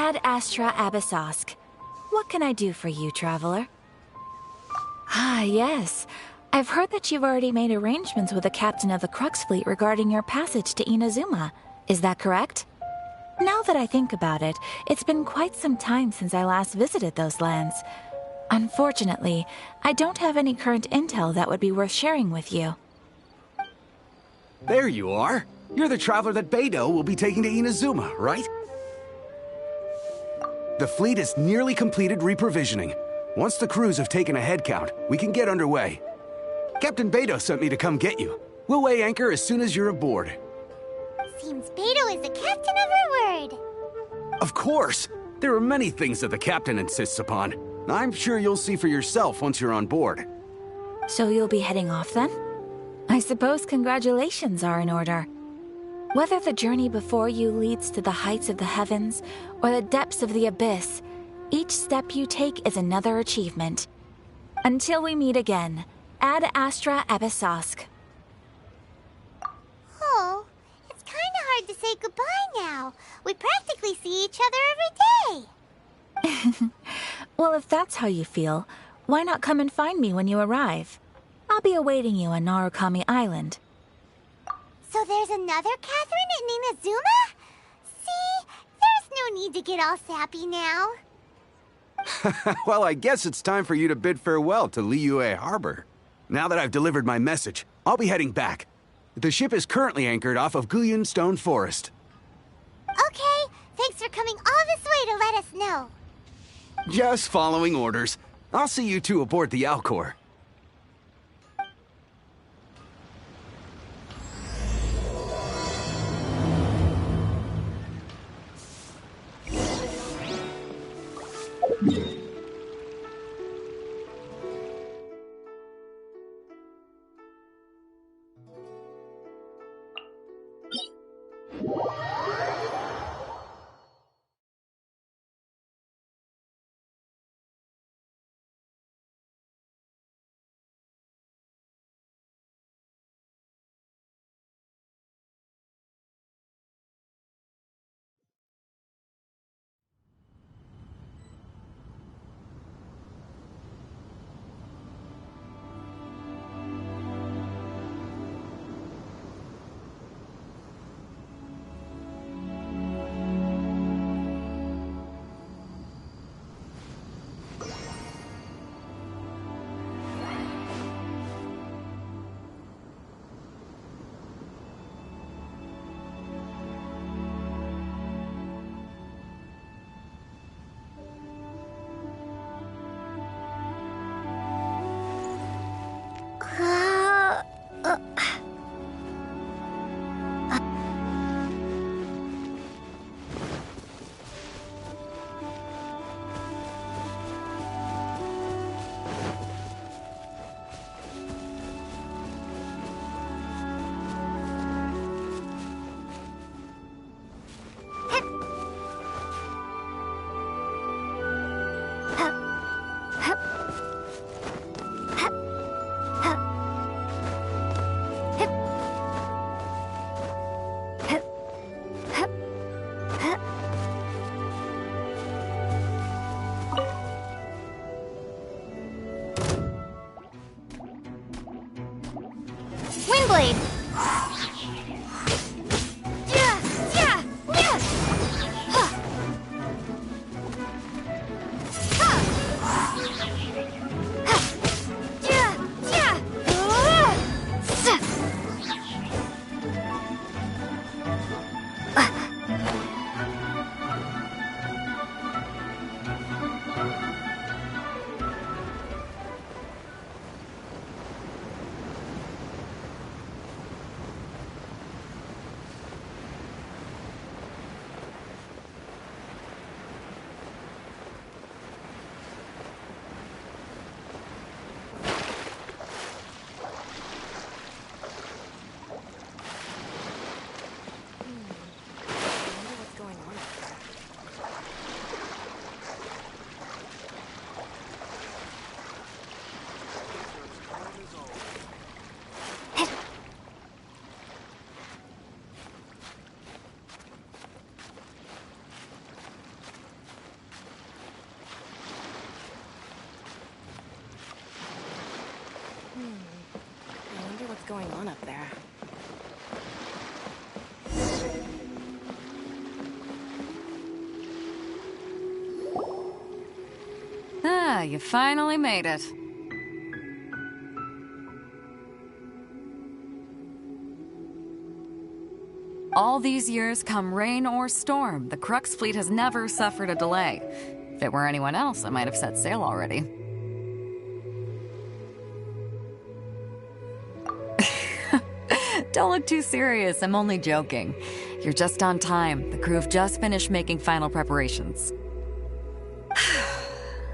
Ad Astra Abyssosk. What can I do for you, traveler? Ah, yes. I've heard that you've already made arrangements with the captain of the Crux Fleet regarding your passage to Inazuma. Is that correct? Now that I think about it, it's been quite some time since I last visited those lands. Unfortunately, I don't have any current intel that would be worth sharing with you. There you are. You're the traveler that Beidou will be taking to Inazuma, right? The fleet is nearly completed reprovisioning. Once the crews have taken a head count, we can get underway. Captain Beidou sent me to come get you. We'll weigh anchor as soon as you're aboard. Seems Beidou is the captain of her word. Of course! There are many things that the captain insists upon. I'm sure you'll see for yourself once you're on board. So you'll be heading off then? I suppose congratulations are in order. Whether the journey before you leads to the heights of the heavens or the depths of the abyss, each step you take is another achievement. Until we meet again, Ad Astra Abyssosk. Oh, it's kinda hard to say goodbye now. We practically see each other every day. Well, if that's how you feel, why not come and find me when you arrive? I'll be awaiting you on Narukami Island. So there's another Catherine in Inazuma? See, there's no need to get all sappy now. Well, I guess it's time for you to bid farewell to Liyue Harbor. Now that I've delivered my message, I'll be heading back. The ship is currently anchored off of Guyun Stone Forest. Okay, thanks for coming all this way to let us know. Just following orders. I'll see you two aboard the Alcor. you finally made it. All these years, come rain or storm, the Crux fleet has never suffered a delay. If it were anyone else, I might have set sail already. Don't look too serious, I'm only joking. You're just on time. The crew have just finished making final preparations.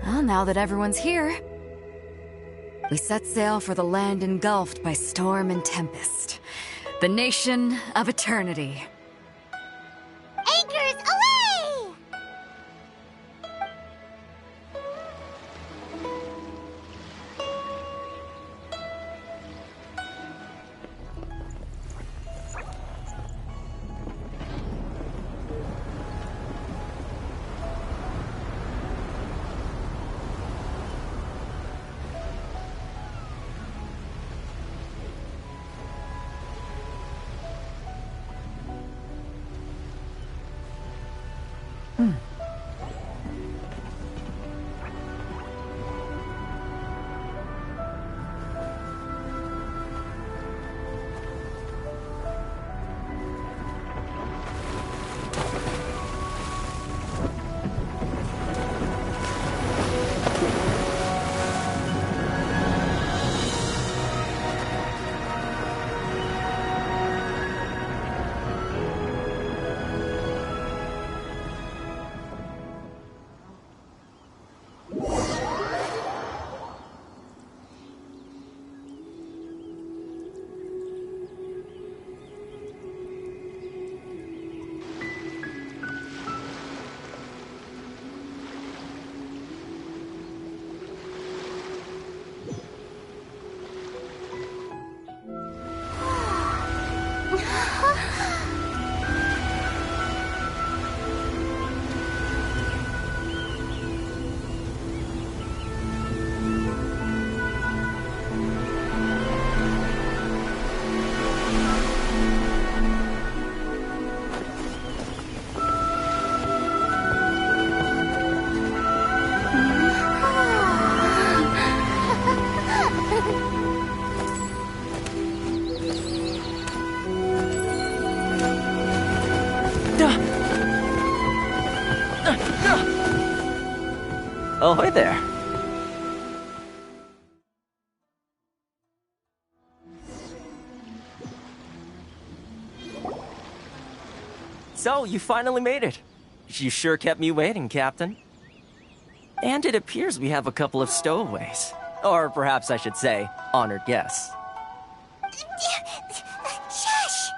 Well, now that everyone's here, we set sail for the land engulfed by storm and tempest. The nation of eternity. Anchors away! Oh, hi there. So, you finally made it. You sure kept me waiting, Captain. And it appears we have a couple of stowaways. Or perhaps I should say, honored guests. Shush!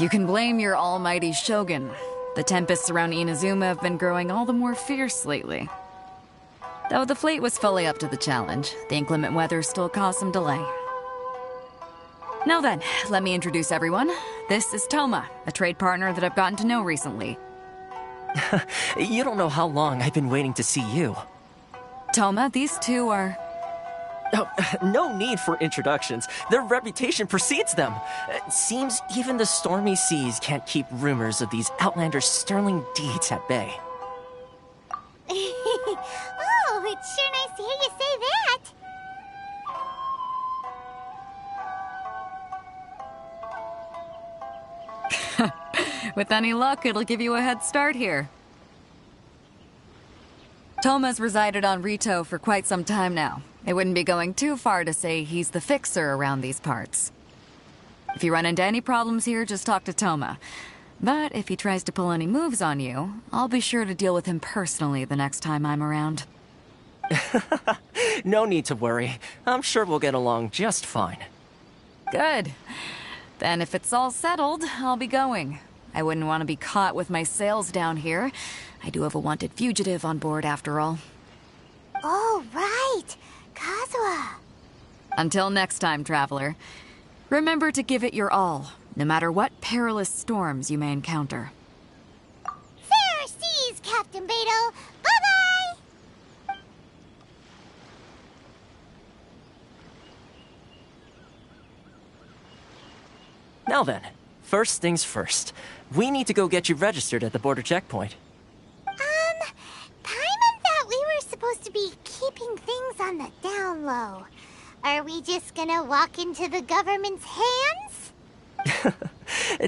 You can blame your almighty Shogun. The tempests around Inazuma have been growing all the more fierce lately. Though the fleet was fully up to the challenge, the inclement weather still caused some delay. Now then, let me introduce everyone. This is Toma, a trade partner that I've gotten to know recently. You don't know how long I've been waiting to see you. Toma, these two are... Oh, no need for introductions. Their reputation precedes them. Seems even the stormy seas can't keep rumors of these outlanders' sterling deeds at bay. Oh, it's sure nice to hear you say that. With any luck, it'll give you a head start here. Toma's resided on Rito for quite some time now. It wouldn't be going too far to say he's the fixer around these parts. If you run into any problems here, just talk to Toma. But if he tries to pull any moves on you, I'll be sure to deal with him personally the next time I'm around. No need to worry. I'm sure we'll get along just fine. Good. Then if it's all settled, I'll be going. I wouldn't want to be caught with my sails down here. I do have a wanted fugitive on board after all. Oh, right. Kazuha. Until next time, traveler. Remember to give it your all, no matter what perilous storms you may encounter. Fair seas, Captain Beto. Bye-bye! Now then, first things first. We need to go get you registered at the border checkpoint. Paimon thought we were supposed to be keeping on the down low. Are we just gonna walk into the government's hands?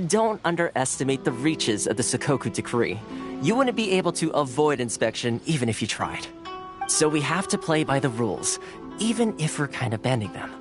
Don't underestimate the reaches of the Sakoku Decree. You wouldn't be able to avoid inspection even if you tried. So we have to play by the rules, even if we're kind of bending them.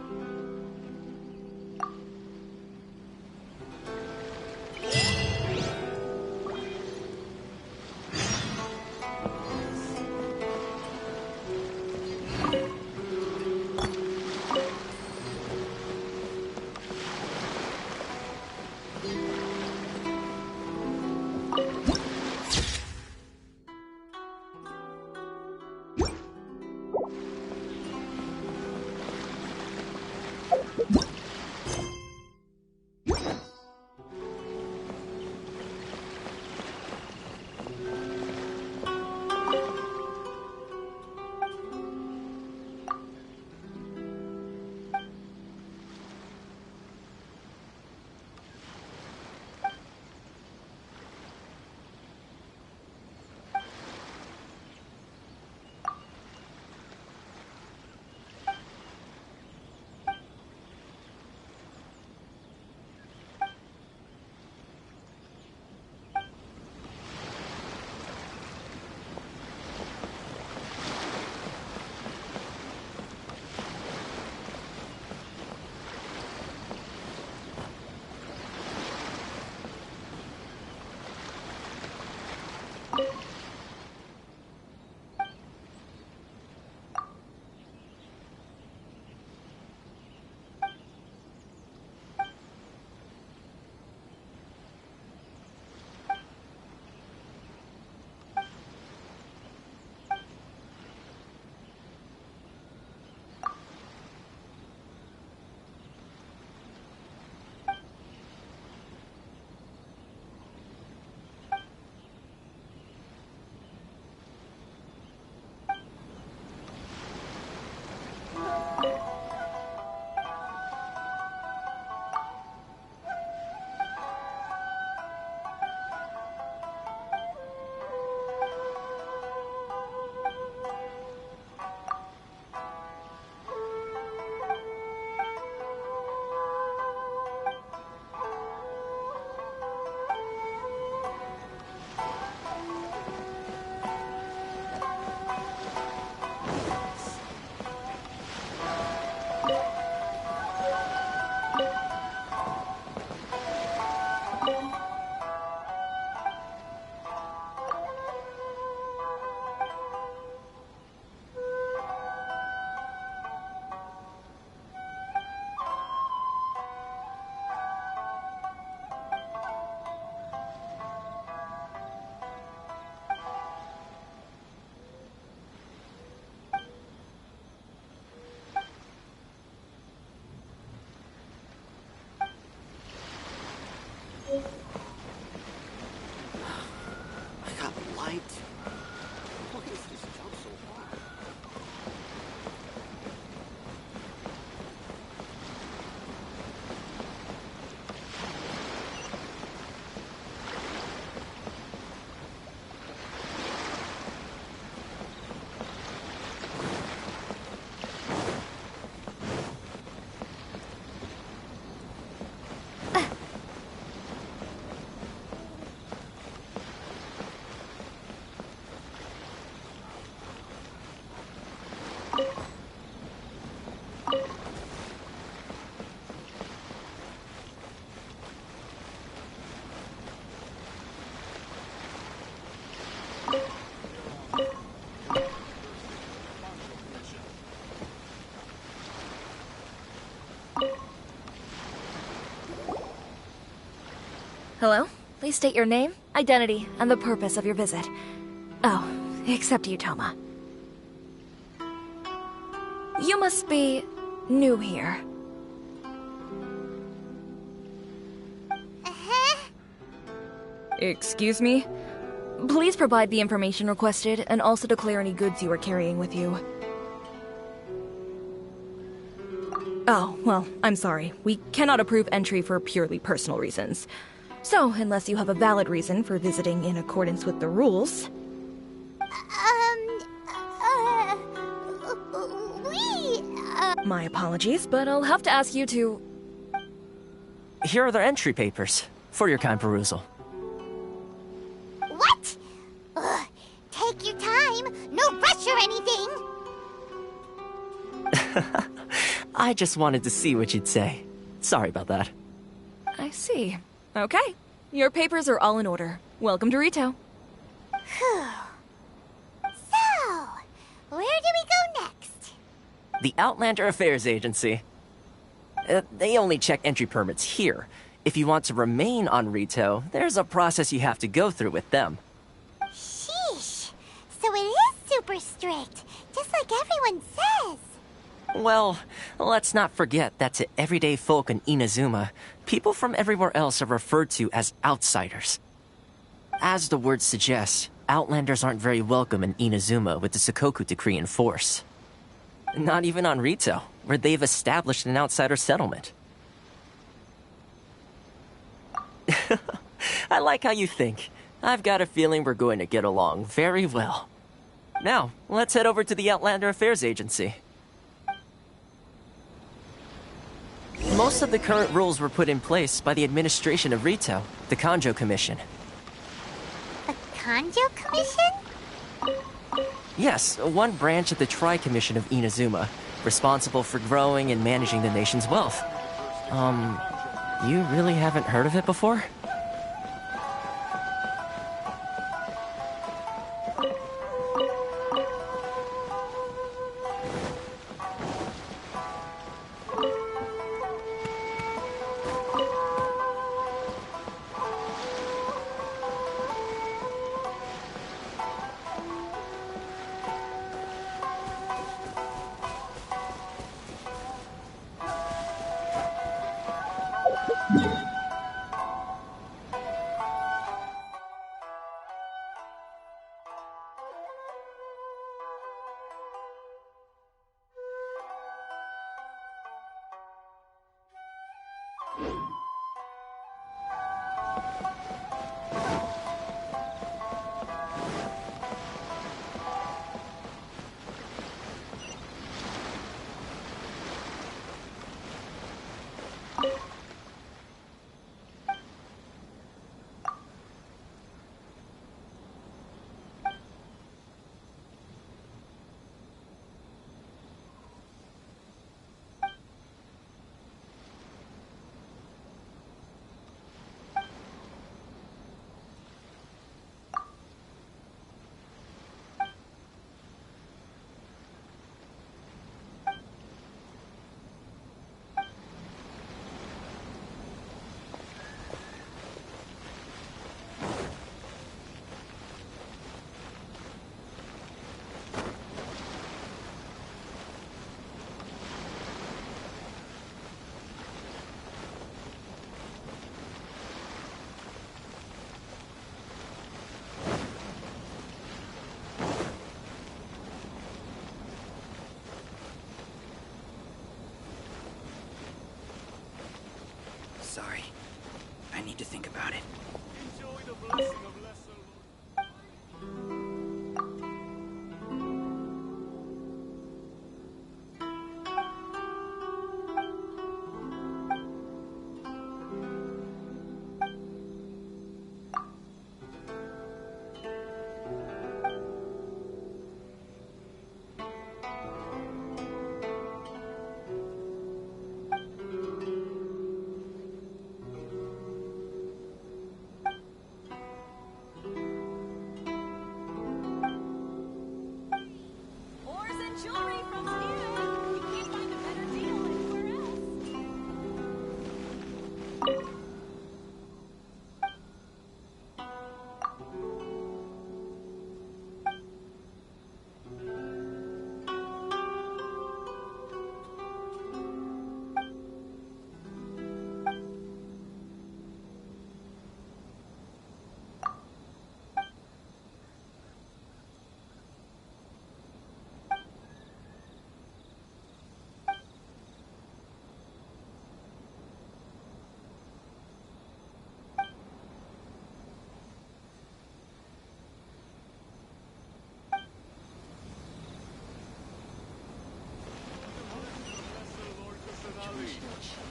Hello? Please state your name, identity, and the purpose of your visit. Oh, except you, Toma. You must be new here. Excuse me? Please provide the information requested and also declare any goods you are carrying with you. Oh, well, I'm sorry. We cannot approve entry for purely personal reasons. So, unless you have a valid reason for visiting in accordance with the rules... We My apologies, but I'll have to ask you to... Here are their entry papers, for your kind perusal. What? Ugh, take your time. No rush or anything. I just wanted to see what you'd say. Sorry about that. I see. Okay. Your papers are all in order. Welcome to Rito. Whew. So, where do we go next? The Outlander Affairs Agency. They only check entry permits here. If you want to remain on Rito, there's a process you have to go through with them. Sheesh. So it is super strict, just like everyone says. Well, let's not forget that to everyday folk in Inazuma, people from everywhere else are referred to as outsiders. As the word suggests, Outlanders aren't very welcome in Inazuma with the Sakoku Decree in force. Not even on Rito, where they've established an outsider settlement. I like how you think. I've got a feeling we're going to get along very well. Now, let's head over to the Outlander Affairs Agency. Most of the current rules were put in place by the administration of Rito, the Kanjo Commission. The Kanjo Commission? Yes, one branch of the Tri-Commission of Inazuma, responsible for growing and managing the nation's wealth. You really haven't heard of it before?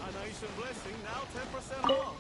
Nation blessing, now 10% off.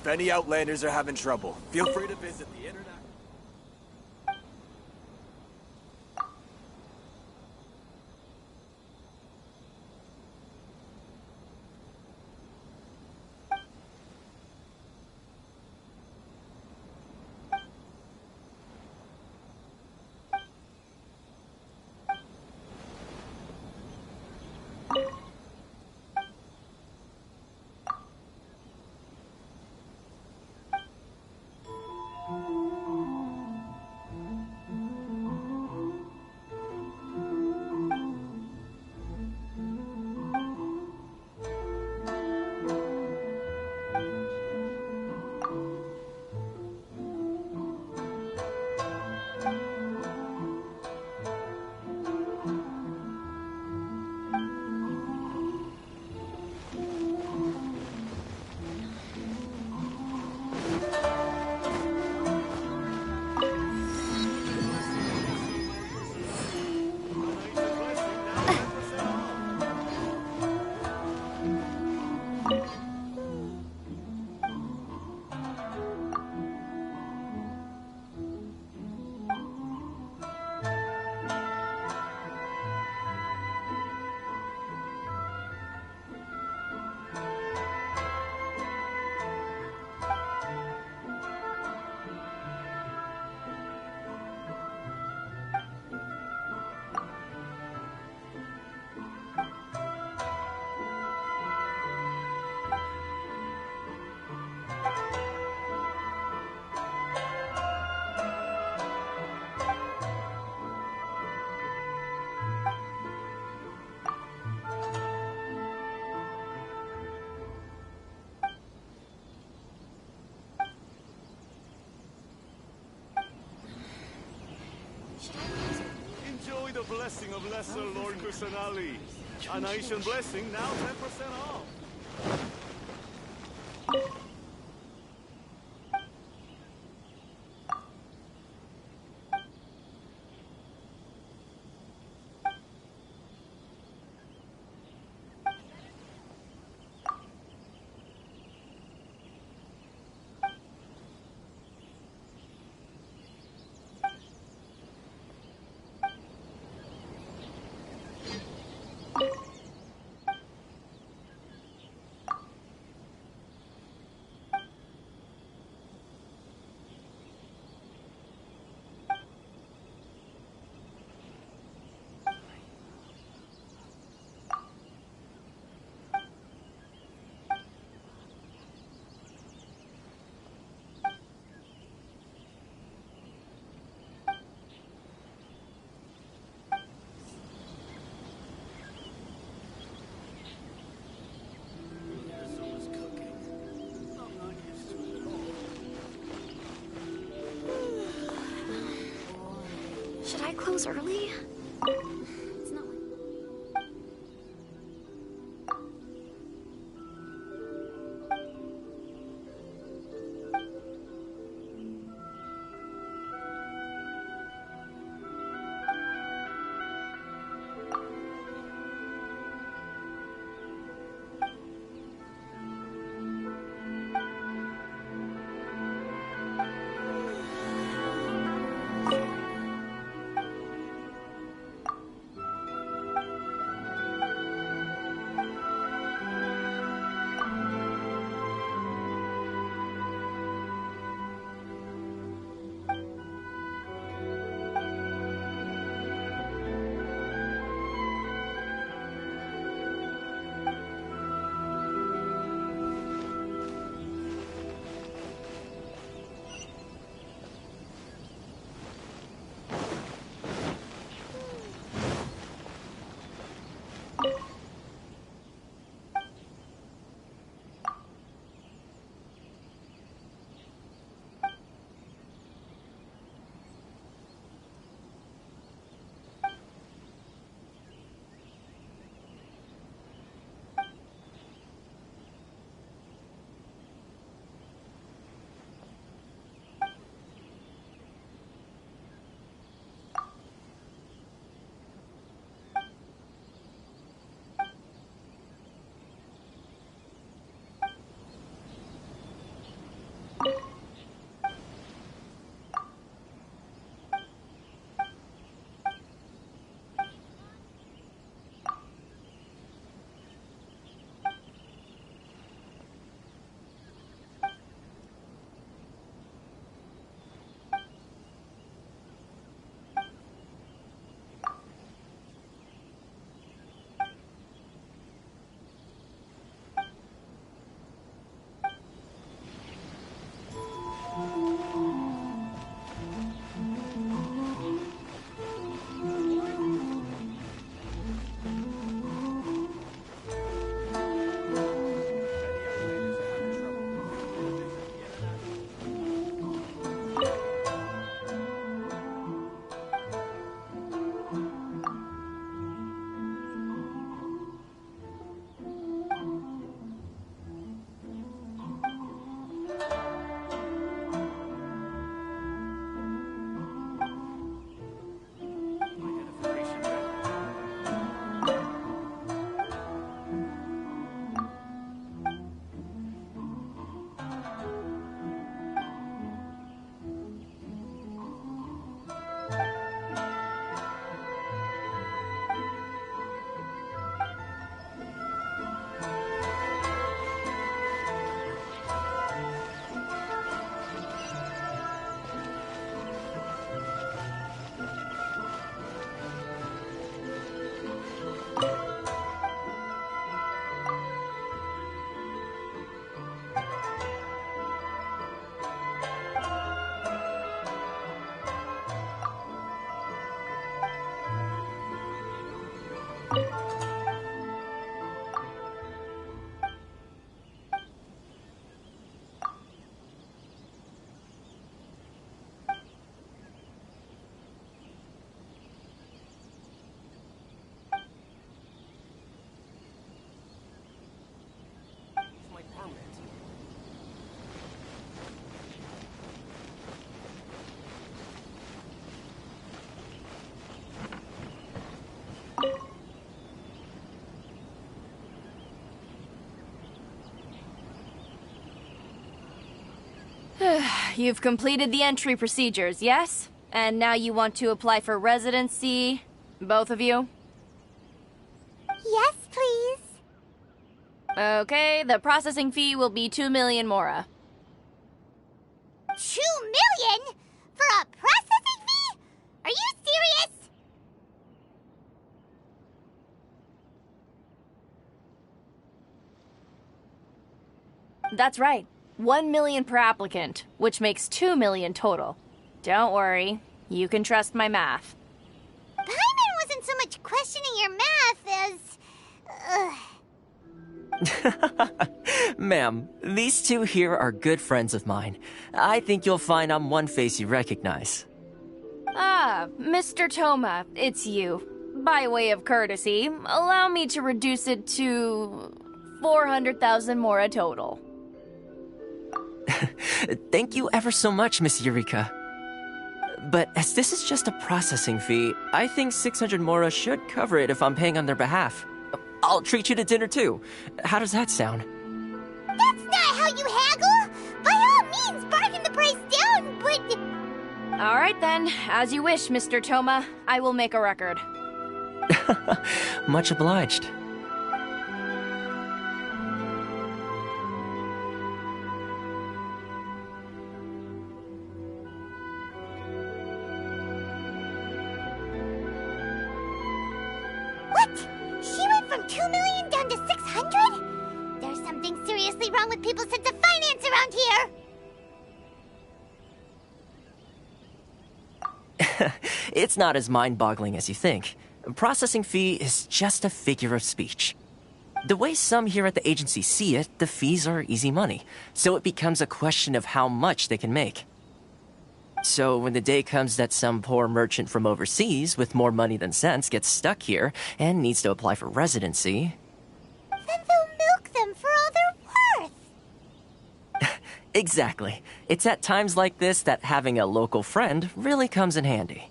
If any Outlanders are having trouble, feel free to visit the internet. Enjoy the blessing of Lesser Lord Kusanali. A nation blessing, now 10% off. close early? It's not like... You've completed the entry procedures, yes? And now you want to apply for residency? Both of you? Yes, please. Okay, the processing fee will be 2 million mora. 2 million? For a processing fee? Are you serious? That's right. 1 million per applicant, which makes 2 million total. Don't worry, you can trust my math. Paimon wasn't so much questioning your math as... Ma'am, these two here are good friends of mine. I think you'll find I'm one face you recognize. Ah, Mr. Toma, it's you. By way of courtesy, allow me to reduce it to 400,000 mora total. Thank you ever so much, Miss Eureka. But as this is just a processing fee, I think 600 mora should cover it if I'm paying on their behalf. I'll treat you to dinner too. How does that sound? That's not how you haggle! By all means, bargain the price down, but... All right then, as you wish, Mr. Toma. I will make a record. Much obliged. What? She went from 2 million down to 600? There's something seriously wrong with people's sense of finance around here! It's not as mind-boggling as you think. Processing fee is just a figure of speech. The way some here at the agency see it, the fees are easy money, so it becomes a question of how much they can make. So when the day comes that some poor merchant from overseas with more money than sense gets stuck here and needs to apply for residency... Then they'll milk them for all they're worth! Exactly. It's at times like this that having a local friend really comes in handy.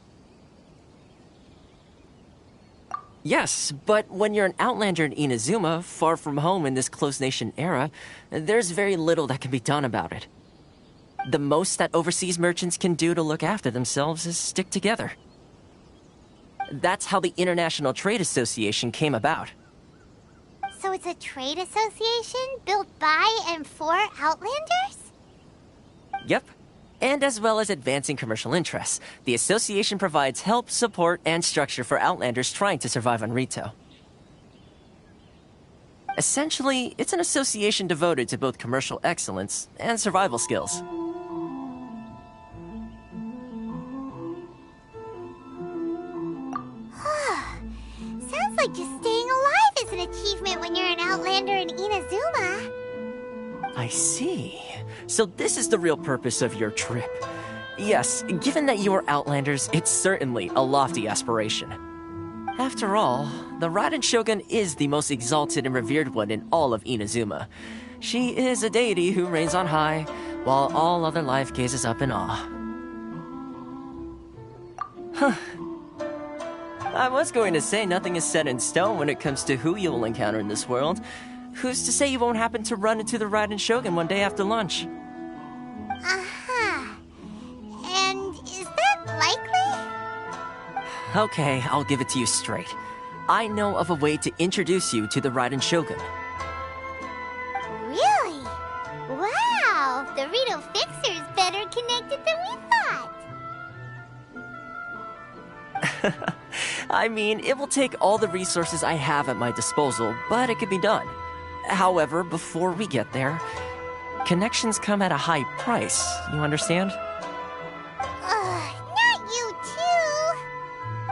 Yes, but when you're an outlander in Inazuma, far from home in this closed nation era, there's very little that can be done about it. The most that overseas merchants can do to look after themselves is stick together. That's how the International Trade Association came about. So it's a trade association built by and for Outlanders? Yep. And as well as advancing commercial interests, the association provides help, support, and structure for Outlanders trying to survive on Rito. Essentially, it's an association devoted to both commercial excellence and survival skills. Sounds like just staying alive is an achievement when you're an Outlander in Inazuma. I see. So this is the real purpose of your trip. Yes, given that you are Outlanders, it's certainly a lofty aspiration. After all, the Raiden Shogun is the most exalted and revered one in all of Inazuma. She is a deity who reigns on high, while all other life gazes up in awe. Huh. I was going to say nothing is set in stone when it comes to who you'll encounter in this world. Who's to say you won't happen to run into the Raiden Shogun one day after lunch? Uh-huh. And is that likely? Okay, I'll give it to you straight. I know of a way to introduce you to the Raiden Shogun. Really? Wow! The Rito Fixer's better connected than we thought. I mean, it will take all the resources I have at my disposal, but it can be done. However, before we get there, connections come at a high price, you understand? Not you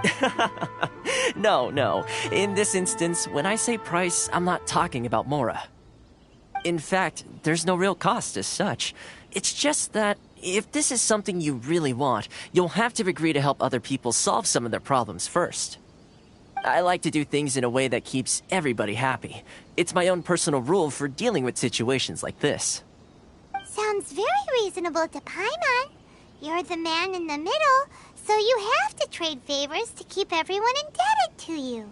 too! No. In this instance, when I say price, I'm not talking about Mora. In fact, there's no real cost as such. It's just that if this is something you really want, you'll have to agree to help other people solve some of their problems first. I like to do things in a way that keeps everybody happy. It's my own personal rule for dealing with situations like this. Sounds very reasonable to Paimon. You're the man in the middle, so you have to trade favors to keep everyone indebted to you.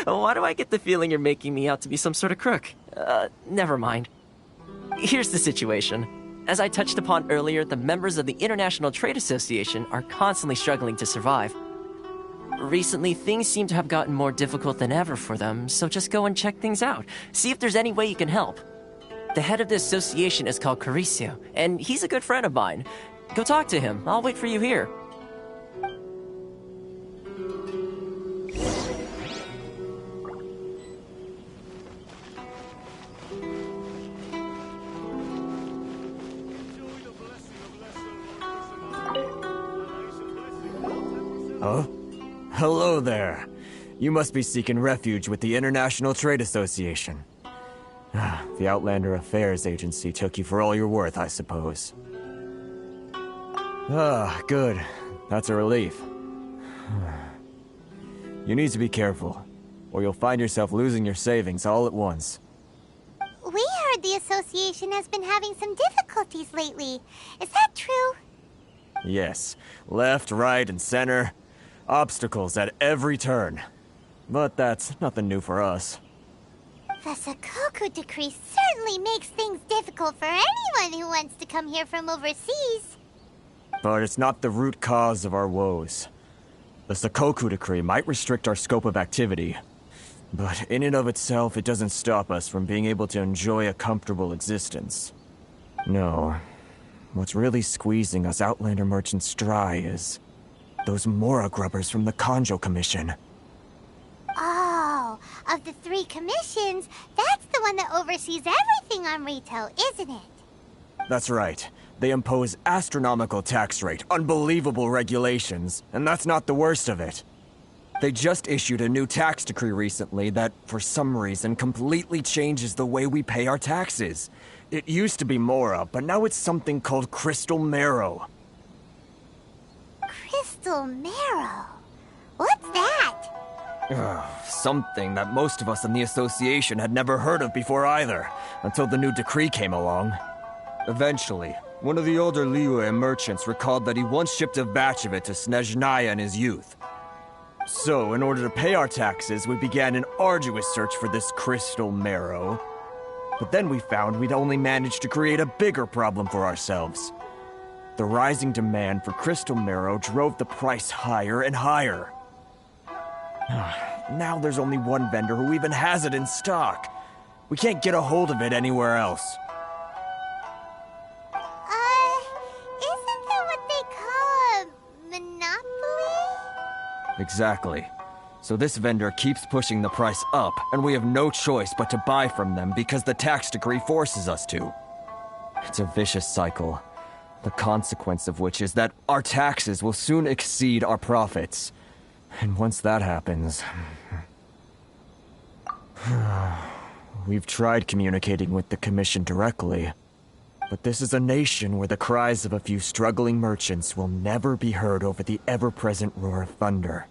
Why do I get the feeling you're making me out to be some sort of crook? Never mind. Here's the situation. As I touched upon earlier, the members of the International Trade Association are constantly struggling to survive. Recently, things seem to have gotten more difficult than ever for them, so just go and check things out. See if there's any way you can help. The head of the association is called KiriEmona's, and he's a good friend of mine. Go talk to him. I'll wait for you here. Huh? Hello there. You must be seeking refuge with the International Trade Association. The Outlander Affairs Agency took you for all you're worth, I suppose. Ah, good. That's a relief. You need to be careful, or you'll find yourself losing your savings all at once. We heard the association has been having some difficulties lately. Is that true? Yes. Left, right, and center. Obstacles at every turn. But that's nothing new for us. The Sakoku decree certainly makes things difficult for anyone who wants to come here from overseas. But it's not the root cause of our woes. The Sakoku decree might restrict our scope of activity, but in and of itself, it doesn't stop us from being able to enjoy a comfortable existence. No. What's really squeezing us Outlander merchants dry is those Mora grubbers from the Kanjo Commission. Oh, of the 3 commissions, that's the one that oversees everything on Rito, isn't it? That's right. They impose astronomical tax rate, unbelievable regulations, and that's not the worst of it. They just issued a new tax decree recently that, for some reason, completely changes the way we pay our taxes. It used to be Mora, but now it's something called Crystal Marrow. Crystal Marrow? What's that? Something that most of us in the association had never heard of before either, until the new decree came along. Eventually, one of the older Liyue merchants recalled that he once shipped a batch of it to Snezhnaya in his youth. So, in order to pay our taxes, we began an arduous search for this crystal marrow. But then we found we'd only managed to create a bigger problem for ourselves. The rising demand for crystal marrow drove the price higher and higher. Now there's only one vendor who even has it in stock. We can't get a hold of it anywhere else. Isn't that what they call a monopoly? Exactly. So this vendor keeps pushing the price up, and we have no choice but to buy from them because the tax decree forces us to. It's a vicious cycle, the consequence of which is that our taxes will soon exceed our profits. And once that happens... We've tried communicating with the Commission directly, but this is a nation where the cries of a few struggling merchants will never be heard over the ever-present roar of thunder.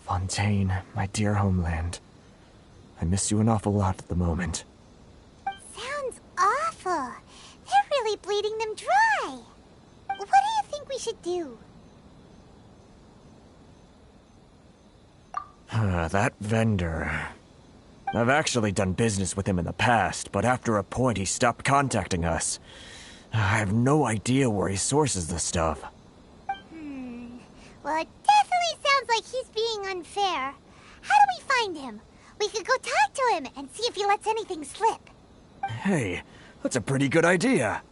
Fontaine, my dear homeland. I miss you an awful lot at the moment. Sounds awful. They're really bleeding them dry. What do you think we should do? That vendor... I've actually done business with him in the past, but after a point he stopped contacting us. I have no idea where he sources the stuff. Well, it definitely sounds like he's being unfair. How do we find him? We could go talk to him and see if he lets anything slip. Hey, that's a pretty good idea.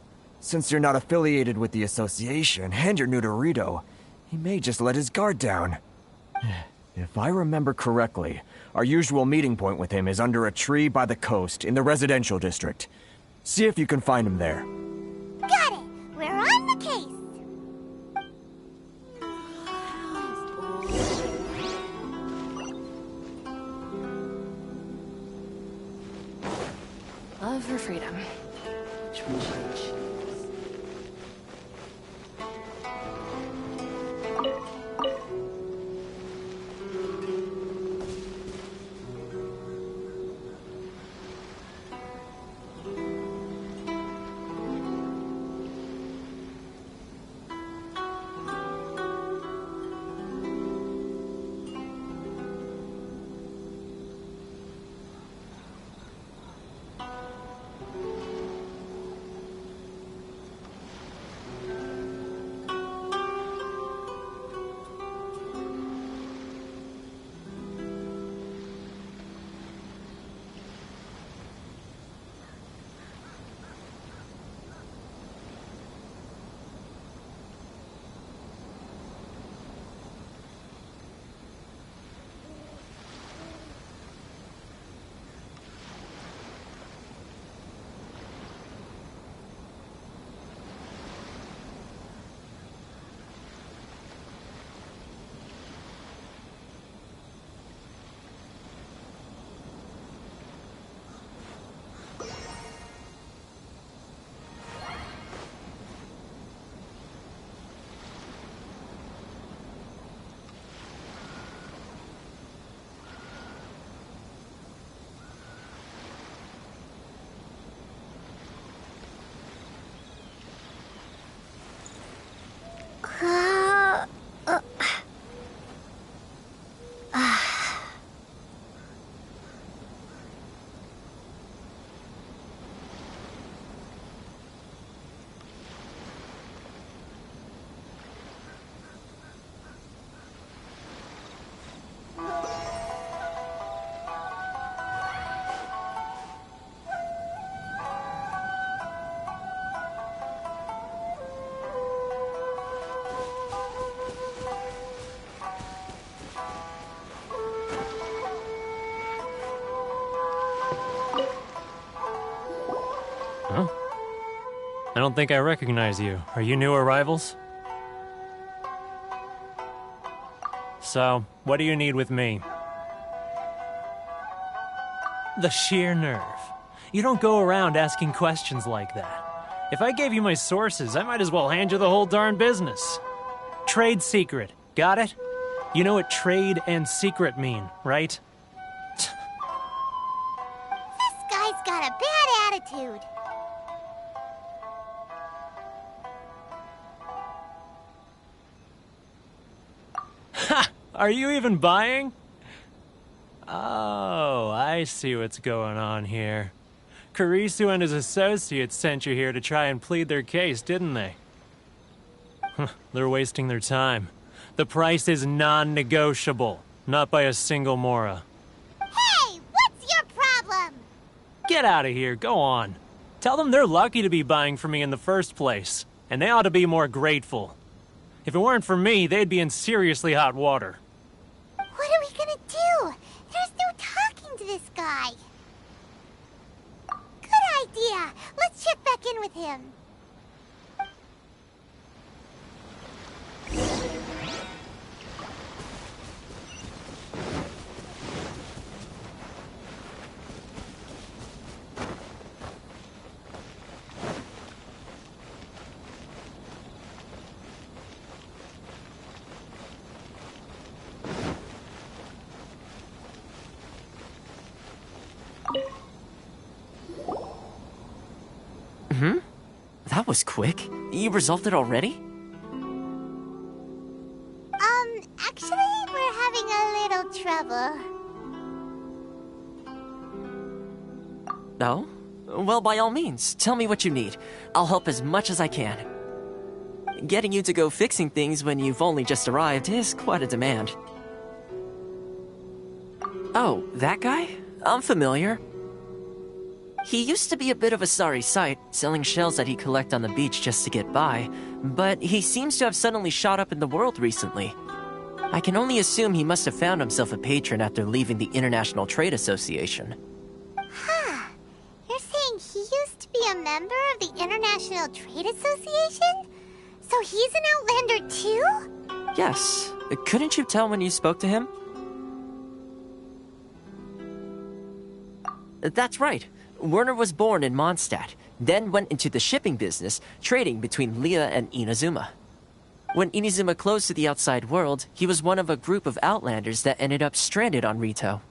Since you're not affiliated with the association and you're new to Rito, he may just let his guard down. If I remember correctly, our usual meeting point with him is under a tree by the coast in the residential district. See if you can find him there. Got it! We're on the case! Love for freedom. I don't think I recognize you. Are you new arrivals? So, what do you need with me? The sheer nerve. You don't go around asking questions like that. If I gave you my sources, I might as well hand you the whole darn business. Trade secret. Got it? You know what trade and secret mean, right? This guy's got a bad attitude. Ha! Are you even buying? Oh, I see what's going on here. Kirisu and his associates sent you here to try and plead their case, didn't they? They're wasting their time. The price is non-negotiable, not by a single Mora. Hey, what's your problem? Get out of here, go on. Tell them they're lucky to be buying from me in the first place, and they ought to be more grateful. If it weren't for me, they'd be in seriously hot water. What are we gonna do? There's no talking to this guy. Good idea. Let's check back in with him. That was quick. You resolved it already? Actually, we're having a little trouble. Oh? Well, by all means, tell me what you need. I'll help as much as I can. Getting you to go fixing things when you've only just arrived is quite a demand. Oh, that guy? I'm familiar. He used to be a bit of a sorry sight, selling shells that he'd collect on the beach just to get by, but he seems to have suddenly shot up in the world recently. I can only assume he must have found himself a patron after leaving the International Trade Association. Huh. You're saying he used to be a member of the International Trade Association? So he's an Outlander too? Yes. Couldn't you tell when you spoke to him? That's right. Werner was born in Mondstadt, then went into the shipping business, trading between Leah and Inazuma. When Inazuma closed to the outside world, he was one of a group of Outlanders that ended up stranded on Rito.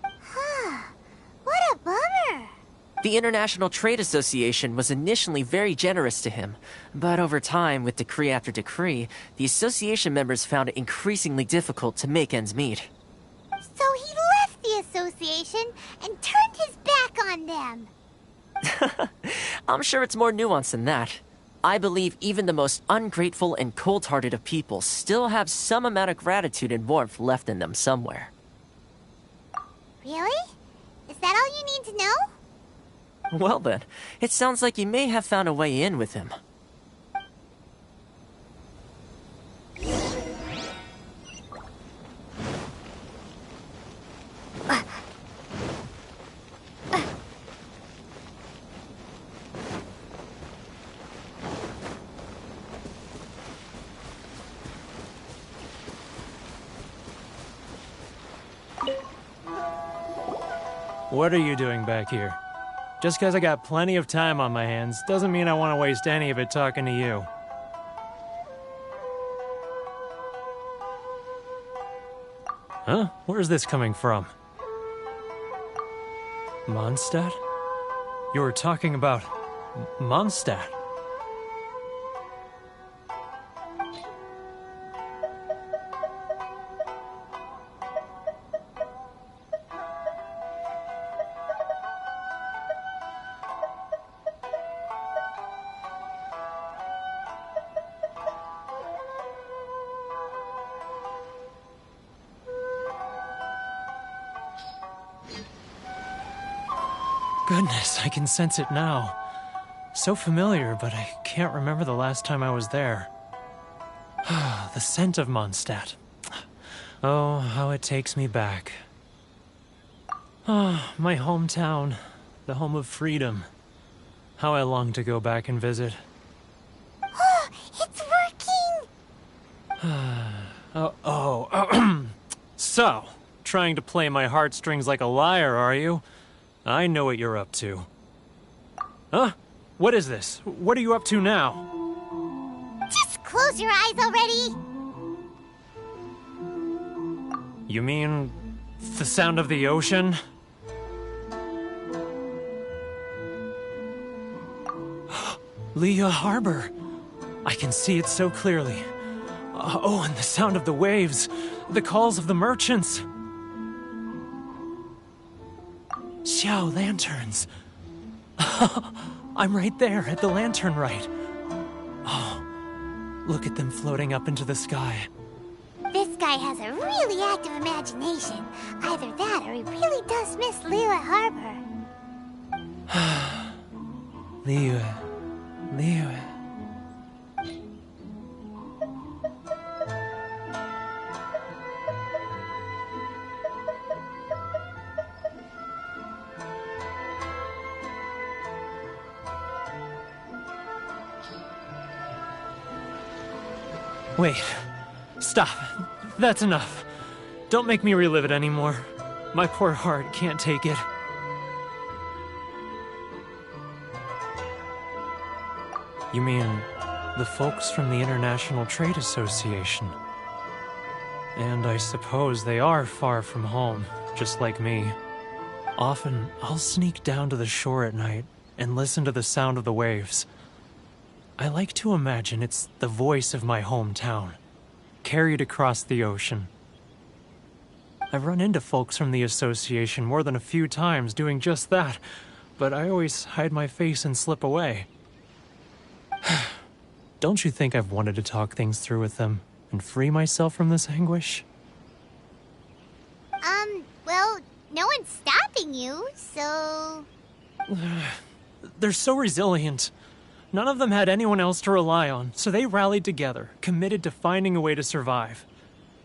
Huh. What a bummer. The International Trade Association was initially very generous to him, but over time, with decree after decree, the association members found it increasingly difficult to make ends meet. So he left the association and turned his back on them. I'm sure it's more nuanced than that. I believe even the most ungrateful and cold-hearted of people still have some amount of gratitude and warmth left in them somewhere. Really? Is that all you need to know? Well then, it sounds like you may have found a way in with him. What are you doing back here? Just because I got plenty of time on my hands doesn't mean I want to waste any of it talking to you. Huh? Where's this coming from? Mondstadt? You were talking about Mondstadt. Goodness, I can sense it now. So familiar, but I can't remember the last time I was there. The scent of Mondstadt. Oh, how it takes me back. Oh, my hometown. The home of freedom. How I long to go back and visit. Oh, it's working! So, trying to play my heartstrings like a liar, are you? I know what you're up to. Huh? What is this? What are you up to now? Just close your eyes already! You mean the sound of the ocean? Liyue Harbor. I can see it so clearly. Oh, and the sound of the waves. The calls of the merchants. Xiao lanterns. I'm right there at the lantern right. Oh, look at them floating up into the sky. This guy has a really active imagination. Either that or he really does miss Liyue Harbor. Liyue. Liyue. Wait. Stop. That's enough. Don't make me relive it anymore. My poor heart can't take it. You mean the folks from the International Trade Association? And I suppose they are far from home, just like me. Often, I'll sneak down to the shore at night and listen to the sound of the waves. I like to imagine it's the voice of my hometown, carried across the ocean. I've run into folks from the association more than a few times doing just that, but I always hide my face and slip away. Don't you think I've wanted to talk things through with them and free myself from this anguish? Well, no one's stopping you, so... They're so resilient. None of them had anyone else to rely on, so they rallied together, committed to finding a way to survive.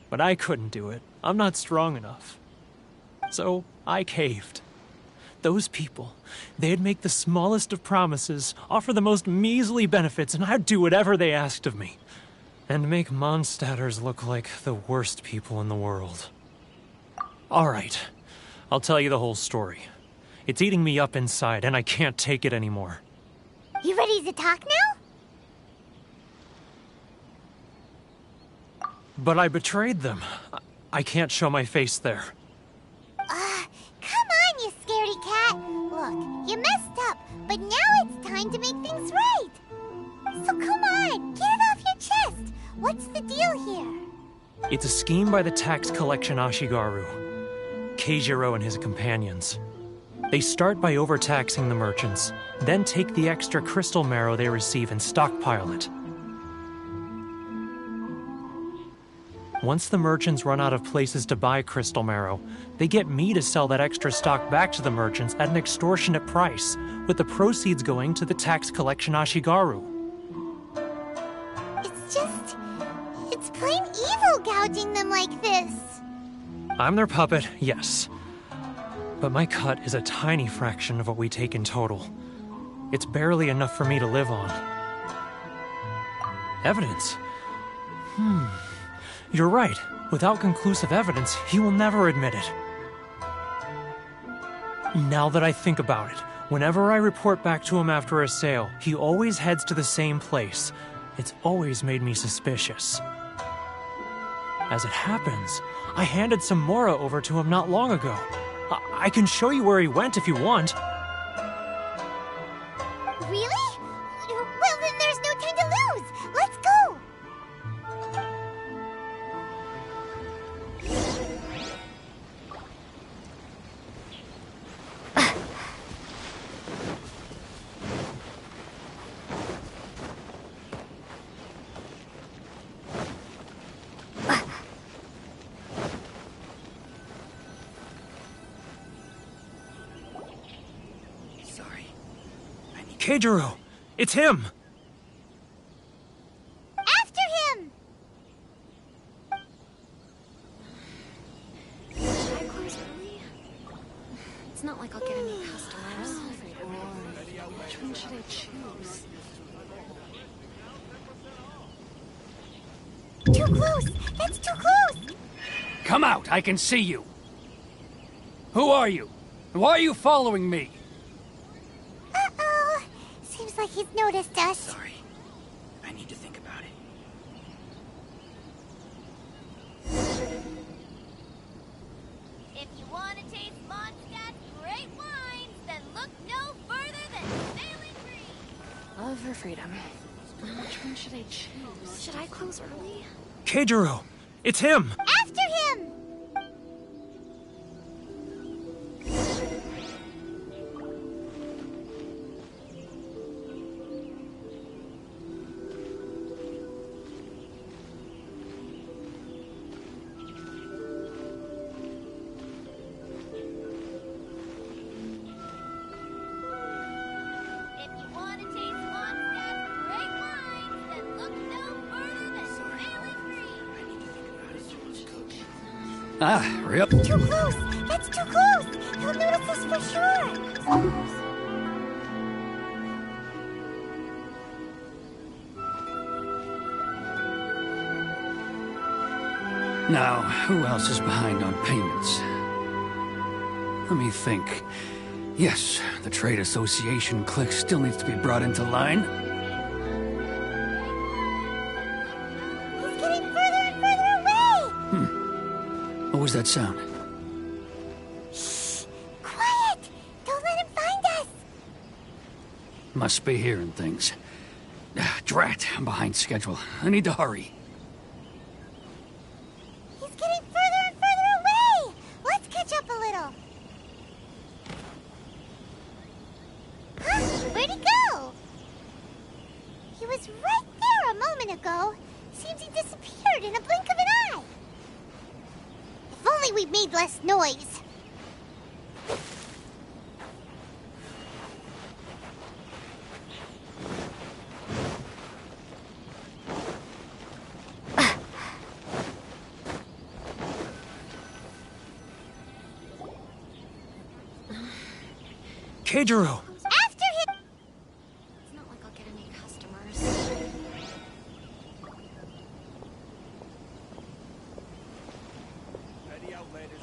But I couldn't do it. I'm not strong enough. So I caved. Those people, they'd make the smallest of promises, offer the most measly benefits, and I'd do whatever they asked of me. And make Mondstadters look like the worst people in the world. All right, I'll tell you the whole story. It's eating me up inside, and I can't take it anymore. You ready to talk now? But I betrayed them. I can't show my face there. Come on, you scaredy cat. Look, you messed up, but now it's time to make things right. So come on, get it off your chest. What's the deal here? It's a scheme by the tax collection Ashigaru, Keijiro and his companions. They start by overtaxing the merchants, then take the extra crystal marrow they receive and stockpile it. Once the merchants run out of places to buy crystal marrow, they get me to sell that extra stock back to the merchants at an extortionate price, with the proceeds going to the tax collection Ashigaru. It's plain evil gouging them like this. I'm their puppet, yes. But my cut is a tiny fraction of what we take in total. It's barely enough for me to live on. Evidence? You're right. Without conclusive evidence, he will never admit it. Now that I think about it, whenever I report back to him after a sale, he always heads to the same place. It's always made me suspicious. As it happens, I handed some Mora over to him not long ago. I can show you where he went if you want. Really? Well, then there's no time to lose. Let's go. Keijiro! It's him! After him! It's not like I'll get any customers. Which one should I choose? Too close! That's too close! Come out, I can see you. Who are you? Why are you following me? Uh-oh. Seems like he's noticed us. Sorry. I need to think about it. If you want to taste Mondstadt's great wines, then look no further than Sailing Green. Love or freedom? Which one should I choose? Should I close early? Keijiro! It's him! After him! If you want to taste Mondstadt's great wines, then look no further than Sailing Green. Ah, real. Too close! That's too close! He'll notice us for sure! Now, who else is behind on payments? Let me think. Yes, the Trade Association clique still needs to be brought into line. He's getting further and further away! What was that sound? Shh! Quiet! Don't let him find us! Must be hearing things. Drat, I'm behind schedule. I need to hurry. He's getting further and further away! Let's catch up a little. Huh? Where'd he go? He was right there a moment ago. Seems he disappeared in a blink of an eye. If only we'd made less noise. Keijiro! After him! It's not like I'll get any customers.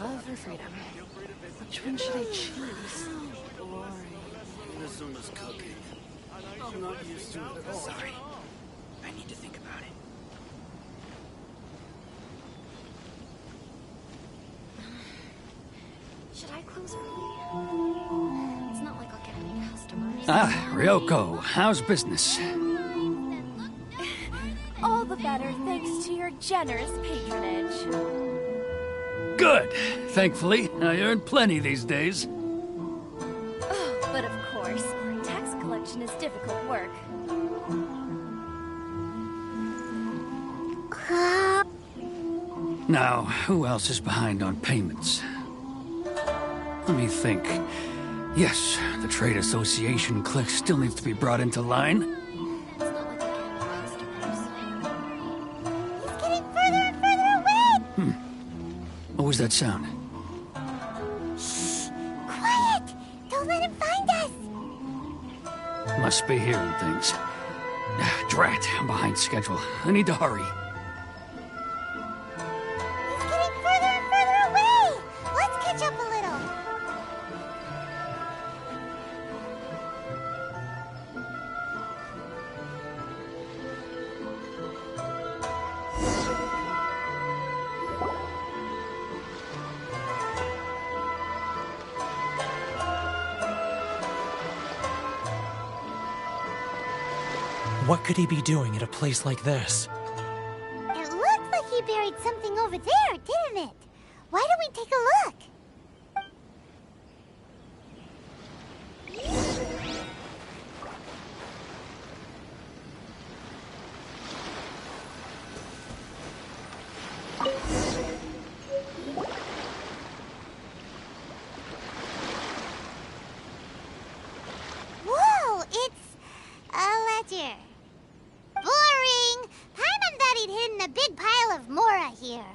Love or freedom? Which one should I choose? Inazuma's cooking. I'm not used to it at all. Sorry. I need to think about it. Should I close early? It's not like I'll get any customers. Ah, Ryoko, how's business? All the better thanks to your generous patronage. Good. Thankfully, I earn plenty these days. Oh, but of course, tax collection is difficult work. Now, who else is behind on payments? Let me think. Yes, the Trade Association clique still needs to be brought into line. It's not like I'll get any customers. He's getting further and further away! What was that sound? Shh! Quiet! Don't let him find us! Must be hearing things. Drat, I'm behind schedule. I need to hurry. He's getting further and further away! Let's catch up a little. What could he be doing at a place like this? It looks like he buried something over there, didn't it? Why don't we take a look? Whoa, it's a ledger. Boring! Paimon thought he'd hidden a big pile of Mora here.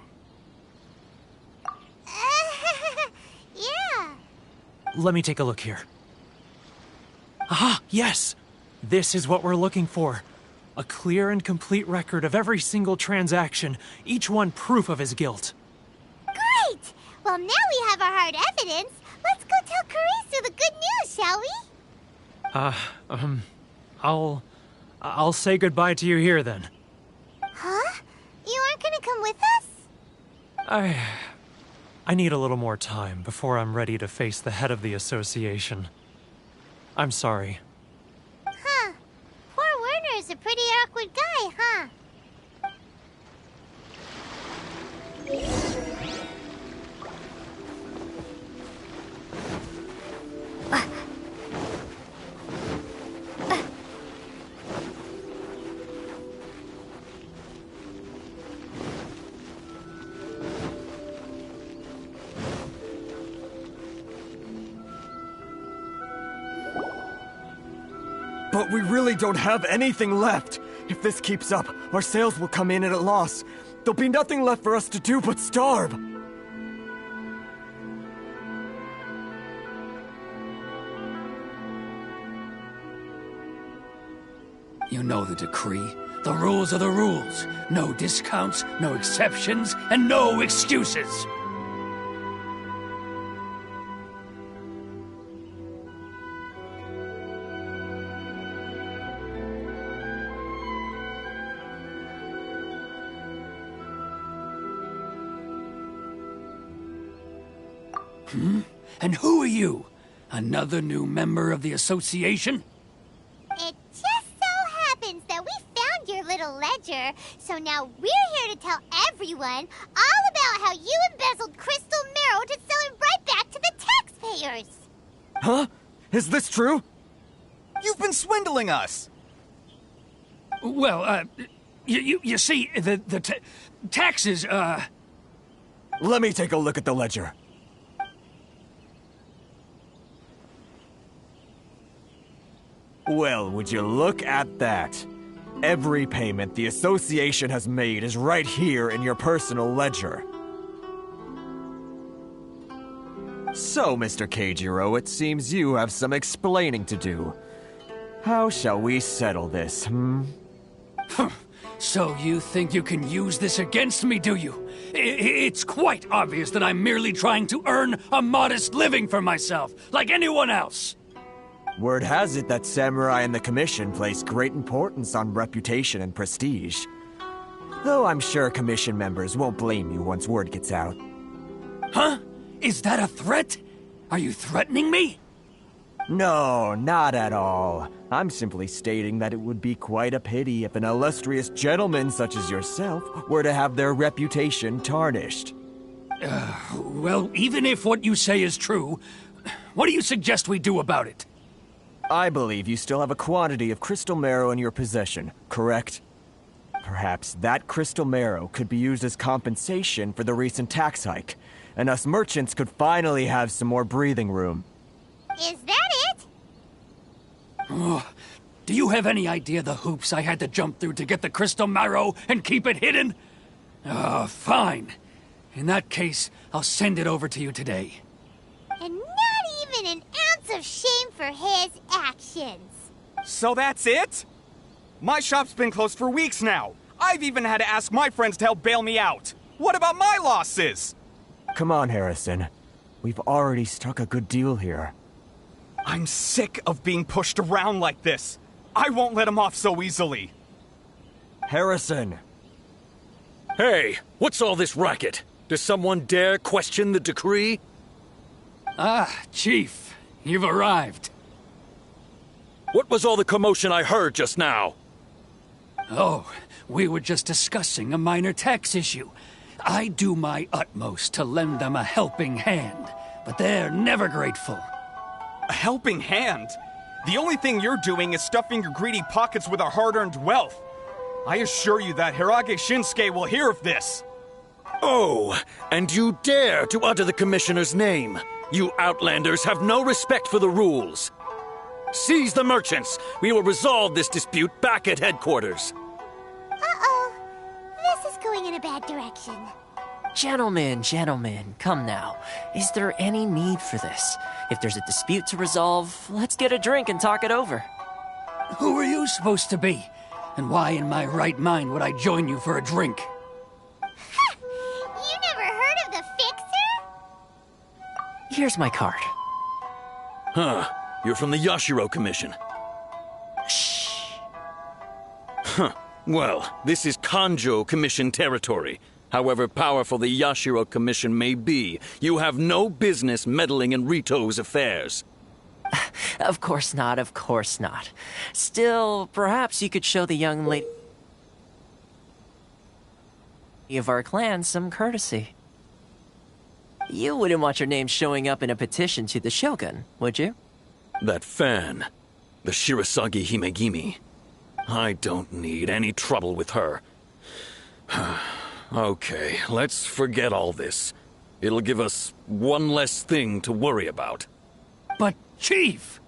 Yeah. Let me take a look here. Ah, yes! This is what we're looking for. A clear and complete record of every single transaction, each one proof of his guilt. Great! Well, now we have our hard evidence. Let's go tell Karisu the good news, shall we? I'll say goodbye to you here then. Huh? You aren't gonna come with us? I need a little more time before I'm ready to face the head of the association. I'm sorry. Huh. Poor Werner's a pretty awkward guy, huh? But we really don't have anything left. If this keeps up, our sales will come in at a loss. There'll be nothing left for us to do but starve. You know the decree. The rules are the rules. No discounts, no exceptions, and no excuses. And who are you? Another new member of the association? It just so happens that we found your little ledger, so now we're here to tell everyone all about how you embezzled crystal marrow to sell it right back to the taxpayers. Huh? Is this true? You've been swindling us! Well, you see, the taxes, Let me take a look at the ledger. Well, would you look at that? Every payment the association has made is right here in your personal ledger. So, Mr. Keijiro, it seems you have some explaining to do. How shall we settle this, So you think you can use this against me, do you? It's quite obvious that I'm merely trying to earn a modest living for myself, like anyone else. Word has it that Samurai and the Commission place great importance on reputation and prestige. Though I'm sure Commission members won't blame you once word gets out. Huh? Is that a threat? Are you threatening me? No, not at all. I'm simply stating that it would be quite a pity if an illustrious gentleman such as yourself were to have their reputation tarnished. Well, even if what you say is true, what do you suggest we do about it? I believe you still have a quantity of crystal marrow in your possession, correct? Perhaps that crystal marrow could be used as compensation for the recent tax hike, and us merchants could finally have some more breathing room. Is that it? Oh, do you have any idea the hoops I had to jump through to get the crystal marrow and keep it hidden? Fine. In that case, I'll send it over to you today. And not even an ounce of shame for his actions. So that's it? My shop's been closed for weeks now. I've even had to ask my friends to help bail me out. What about my losses? Come on, Harrison. We've already struck a good deal here. I'm sick of being pushed around like this. I won't let him off so easily. Harrison! Hey, what's all this racket? Does someone dare question the decree? Ah, Chief, you've arrived. What was all the commotion I heard just now? Oh, we were just discussing a minor tax issue. I do my utmost to lend them a helping hand, but they're never grateful. A helping hand? The only thing you're doing is stuffing your greedy pockets with our hard-earned wealth. I assure you that Hirage Shinsuke will hear of this. Oh, and you dare to utter the Commissioner's name. You Outlanders have no respect for the rules. Seize the merchants. We will resolve this dispute back at headquarters. Uh-oh. This is going in a bad direction. Gentlemen, come now. Is there any need for this? If there's a dispute to resolve, let's get a drink and talk it over. Who are you supposed to be? And why in my right mind would I join you for a drink? You never heard of the Fixer? Here's my card. Huh. You're from the Yashiro Commission. Shh. Huh. Well, this is Kanjo Commission territory. However powerful the Yashiro Commission may be, you have no business meddling in Rito's affairs. Of course not. Still, perhaps you could show the young lady of our clan some courtesy. You wouldn't want your name showing up in a petition to the Shogun, would you? That fan, the Shirasagi Himegimi. I don't need any trouble with her. Okay, let's forget all this. It'll give us one less thing to worry about. But, Chief!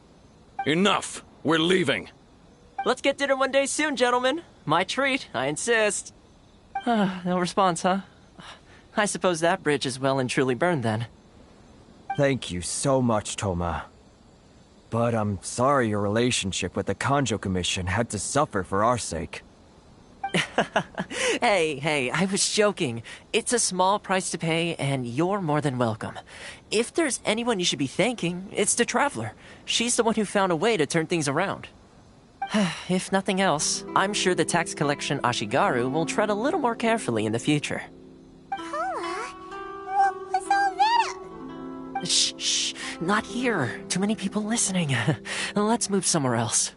Enough! We're leaving. Let's get dinner one day soon, gentlemen. My treat, I insist. No response, huh? I suppose that bridge is well and truly burned then. Thank you so much, Toma. But I'm sorry your relationship with the Kanjo Commission had to suffer for our sake. Hey, I was joking. It's a small price to pay, and you're more than welcome. If there's anyone you should be thanking, it's the Traveler. She's the one who found a way to turn things around. If nothing else, I'm sure the tax collection Ashigaru will tread a little more carefully in the future. Paula, what was all that? Shh, not here. Too many people listening. Let's move somewhere else.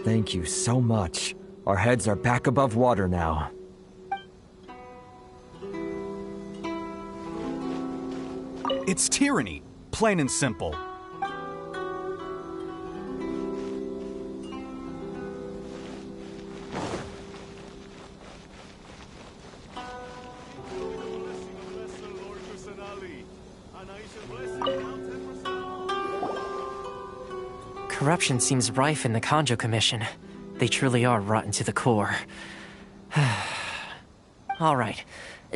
Thank you so much. Our heads are back above water now. It's tyranny, plain and simple. Corruption seems rife in the Kanjo Commission. They truly are rotten to the core. All right,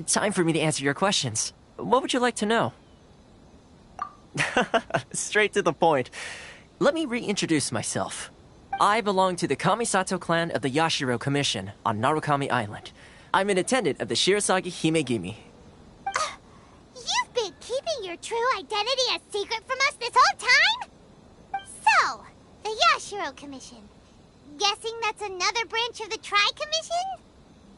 time for me to answer your questions. What would you like to know? Straight to the point. Let me reintroduce myself. I belong to the Kamisato clan of the Yashiro Commission on Narukami Island. I'm an attendant of the Shirasagi Himegimi. You've been keeping your true identity a secret from us this whole time? So, the Yashiro Commission. Guessing that's another branch of the Tri-Commission?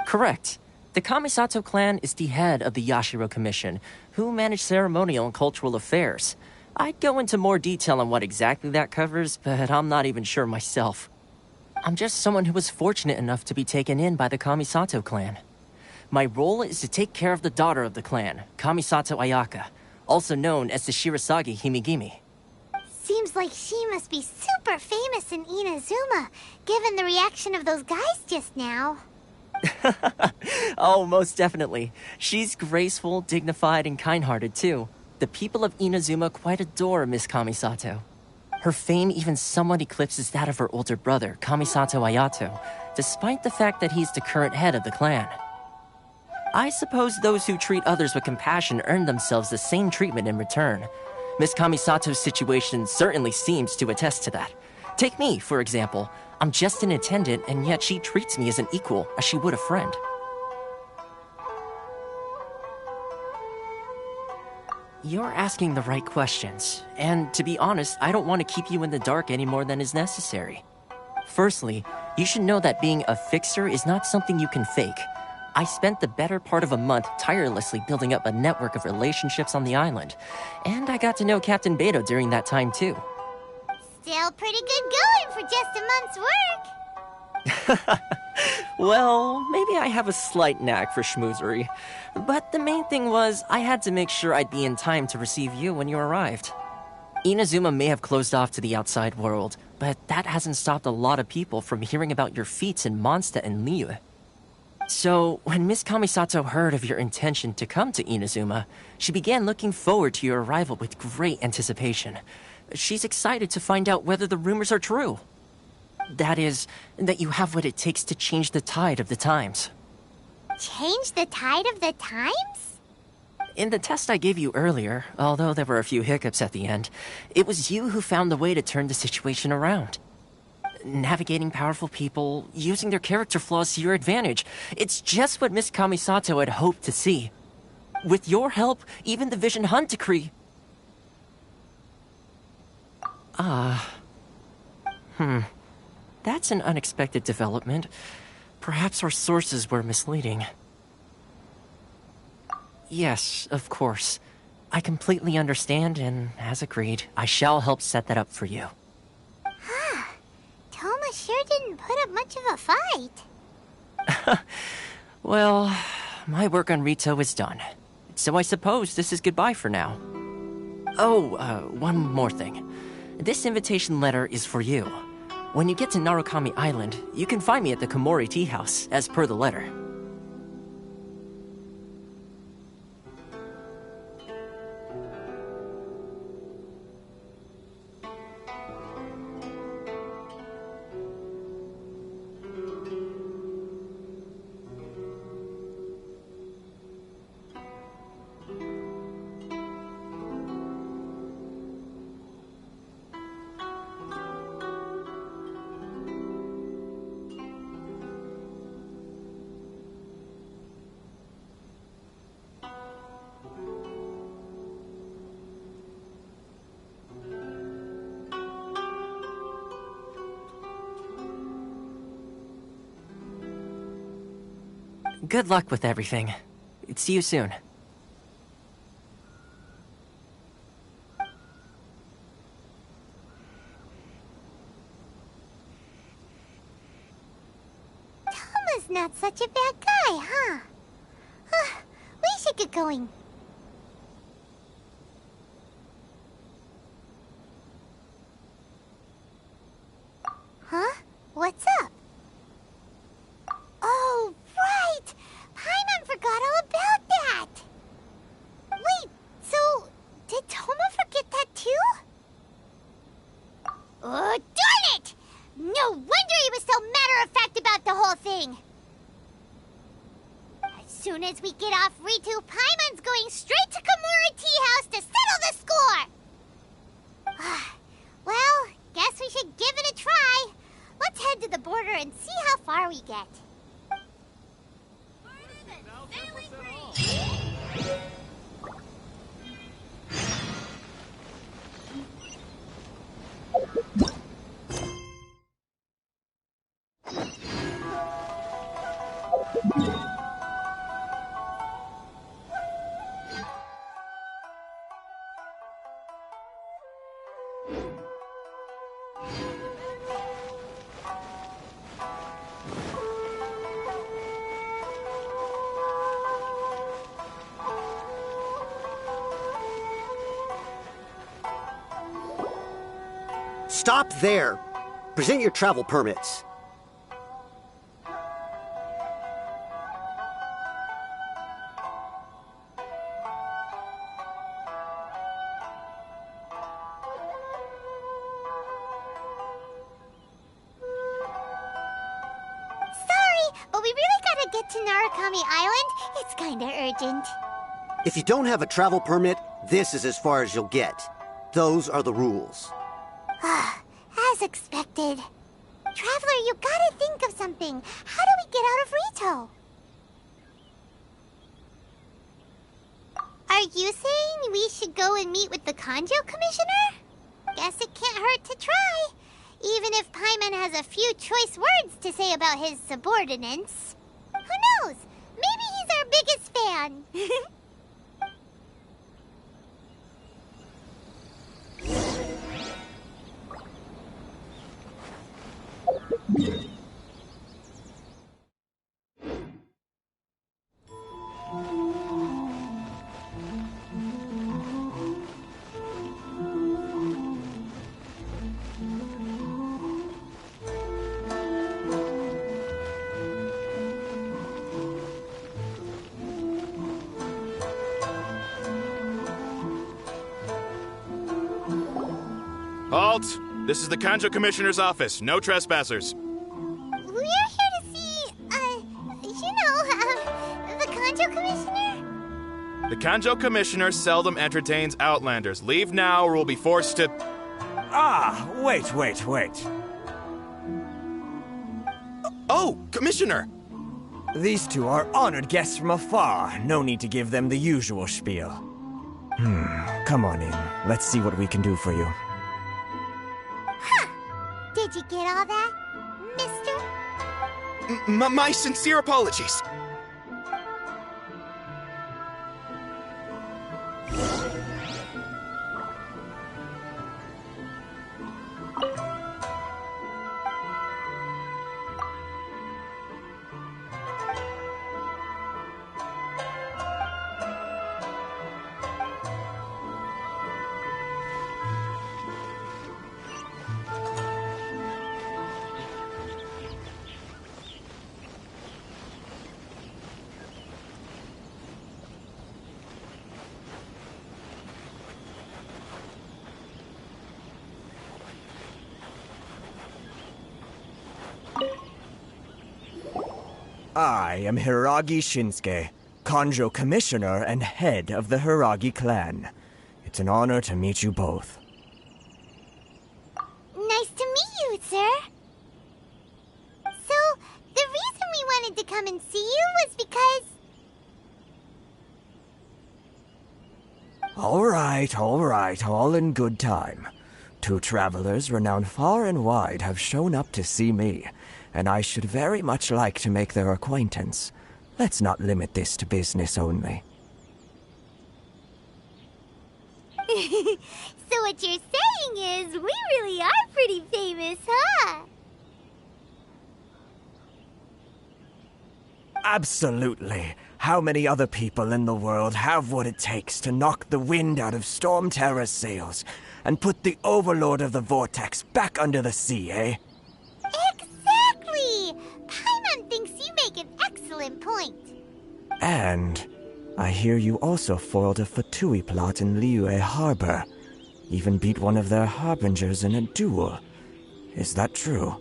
Correct. The Kamisato clan is the head of the Yashiro Commission, who manage ceremonial and cultural affairs. I'd go into more detail on what exactly that covers, but I'm not even sure myself. I'm just someone who was fortunate enough to be taken in by the Kamisato clan. My role is to take care of the daughter of the clan, Kamisato Ayaka, also known as the Shirasagi Himegimi. Seems like she must be super famous in Inazuma, given the reaction of those guys just now. Oh, most definitely. She's graceful, dignified, and kind-hearted, too. The people of Inazuma quite adore Miss Kamisato. Her fame even somewhat eclipses that of her older brother, Kamisato Ayato, despite the fact that he's the current head of the clan. I suppose those who treat others with compassion earn themselves the same treatment in return. Miss Kamisato's situation certainly seems to attest to that. Take me, for example. I'm just an attendant, and yet she treats me as an equal, as she would a friend. You're asking the right questions, and to be honest, I don't want to keep you in the dark any more than is necessary. Firstly, you should know that being a fixer is not something you can fake. I spent the better part of a month tirelessly building up a network of relationships on the island, and I got to know Captain Beto during that time too. Still pretty good going for just a month's work. Well, maybe I have a slight knack for schmoozery, but the main thing was I had to make sure I'd be in time to receive you when you arrived. Inazuma may have closed off to the outside world, but that hasn't stopped a lot of people from hearing about your feats in Mondstadt and Liyue. So, when Miss Kamisato heard of your intention to come to Inazuma, she began looking forward to your arrival with great anticipation. She's excited to find out whether the rumors are true. That is, that you have what it takes to change the tide of the times. Change the tide of the times? In the test I gave you earlier, although there were a few hiccups at the end, it was you who found the way to turn the situation around. Navigating powerful people, using their character flaws to your advantage. It's just what Miss Kamisato had hoped to see. With your help, even the Vision Hunt decree... That's an unexpected development. Perhaps our sources were misleading. Yes, of course. I completely understand, and as agreed, I shall help set that up for you. Toma sure didn't put up much of a fight. Well, my work on Rito is done. So I suppose this is goodbye for now. Oh, one more thing. This invitation letter is for you. When you get to Narukami Island, you can find me at the Komori Tea House, as per the letter. Good luck with everything. See you soon. Toma's not such a bad guy, huh? We should get going. Huh? What's up? Oh, right! Paimon forgot all about that! Wait, so did Toma forget that too? Oh, darn it! No wonder he was so matter-of-fact about the whole thing! As soon as we get off Ritu, Paimon's going straight to Komori Tea House to settle the score! Well, guess we should give it a try. Let's head to the border and see how far we get. Stop there! Present your travel permits. But we really gotta get to Narukami Island. It's kinda urgent. If you don't have a travel permit, this is as far as you'll get. Those are the rules. As expected. Traveler, you gotta think of something. How do we get out of Rito? Are you saying we should go and meet with the Kanjo Commissioner? Guess it can't hurt to try. Even if Paimon has a few choice words to say about his subordinates. Who knows? Maybe he's our biggest fan. Halt! This is the Kanjo Commissioner's office. No trespassers. We're here to see, the Kanjo Commissioner? The Kanjo Commissioner seldom entertains Outlanders. Leave now or we'll be forced to... Ah, wait. Oh, Commissioner! These two are honored guests from afar. No need to give them the usual spiel. Come on in. Let's see what we can do for you. Huh! Did you get all that, mister? My sincere apologies. I am Hiragi Shinsuke, Kanjo Commissioner and head of the Hiragi clan. It's an honor to meet you both. Nice to meet you, sir. So, the reason we wanted to come and see you was because... All right, all in good time. Two travelers renowned far and wide have shown up to see me, and I should very much like to make their acquaintance. Let's not limit this to business only. So what you're saying is, we really are pretty famous, huh? Absolutely. How many other people in the world have what it takes to knock the wind out of Storm Terror's sails and put the Overlord of the Vortex back under the sea, eh? Exactly! Paimon thinks you make an excellent point. And I hear you also foiled a Fatui plot in Liyue Harbor. Even beat one of their harbingers in a duel. Is that true?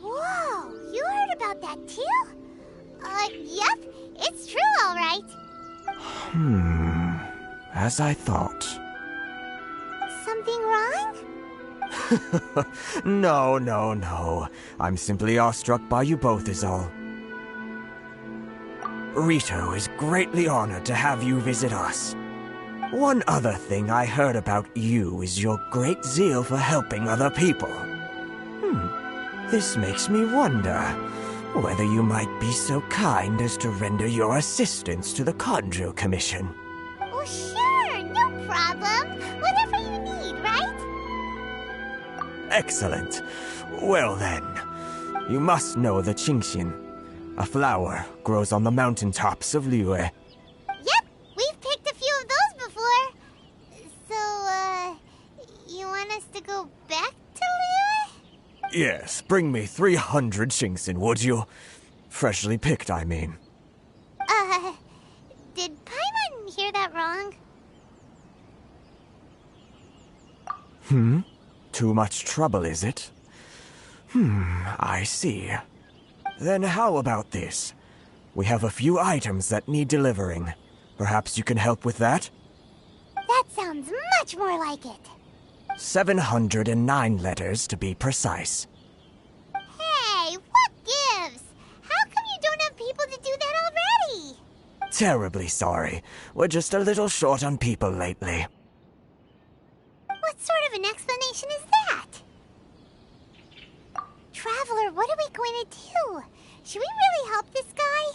Whoa, you heard about that too? Yep, it's true, all right. As I thought. Something wrong? No. I'm simply awestruck by you both is all. Rito is greatly honored to have you visit us. One other thing I heard about you is your great zeal for helping other people. This makes me wonder whether you might be so kind as to render your assistance to the Kanjo Commission. Oh, sure, no problem. Whatever you need, right? Excellent. Well then, you must know the Qingxian. A flower grows on the mountaintops of Liyue. Yep, we've picked a few of those before. So, you want us to go back to Liyue? Yes, bring me 300 Qingxian, would you? Freshly picked, I mean. Did Paimon hear that wrong? Too much trouble, is it? I see. Then how about this? We have a few items that need delivering. Perhaps you can help with that? That sounds much more like it. 709 letters, to be precise. Hey, what gives? How come you don't have people to do that already? Terribly sorry. We're just a little short on people lately. What sort of an explanation is that? Traveler, what are we going to do? Should we really help this guy?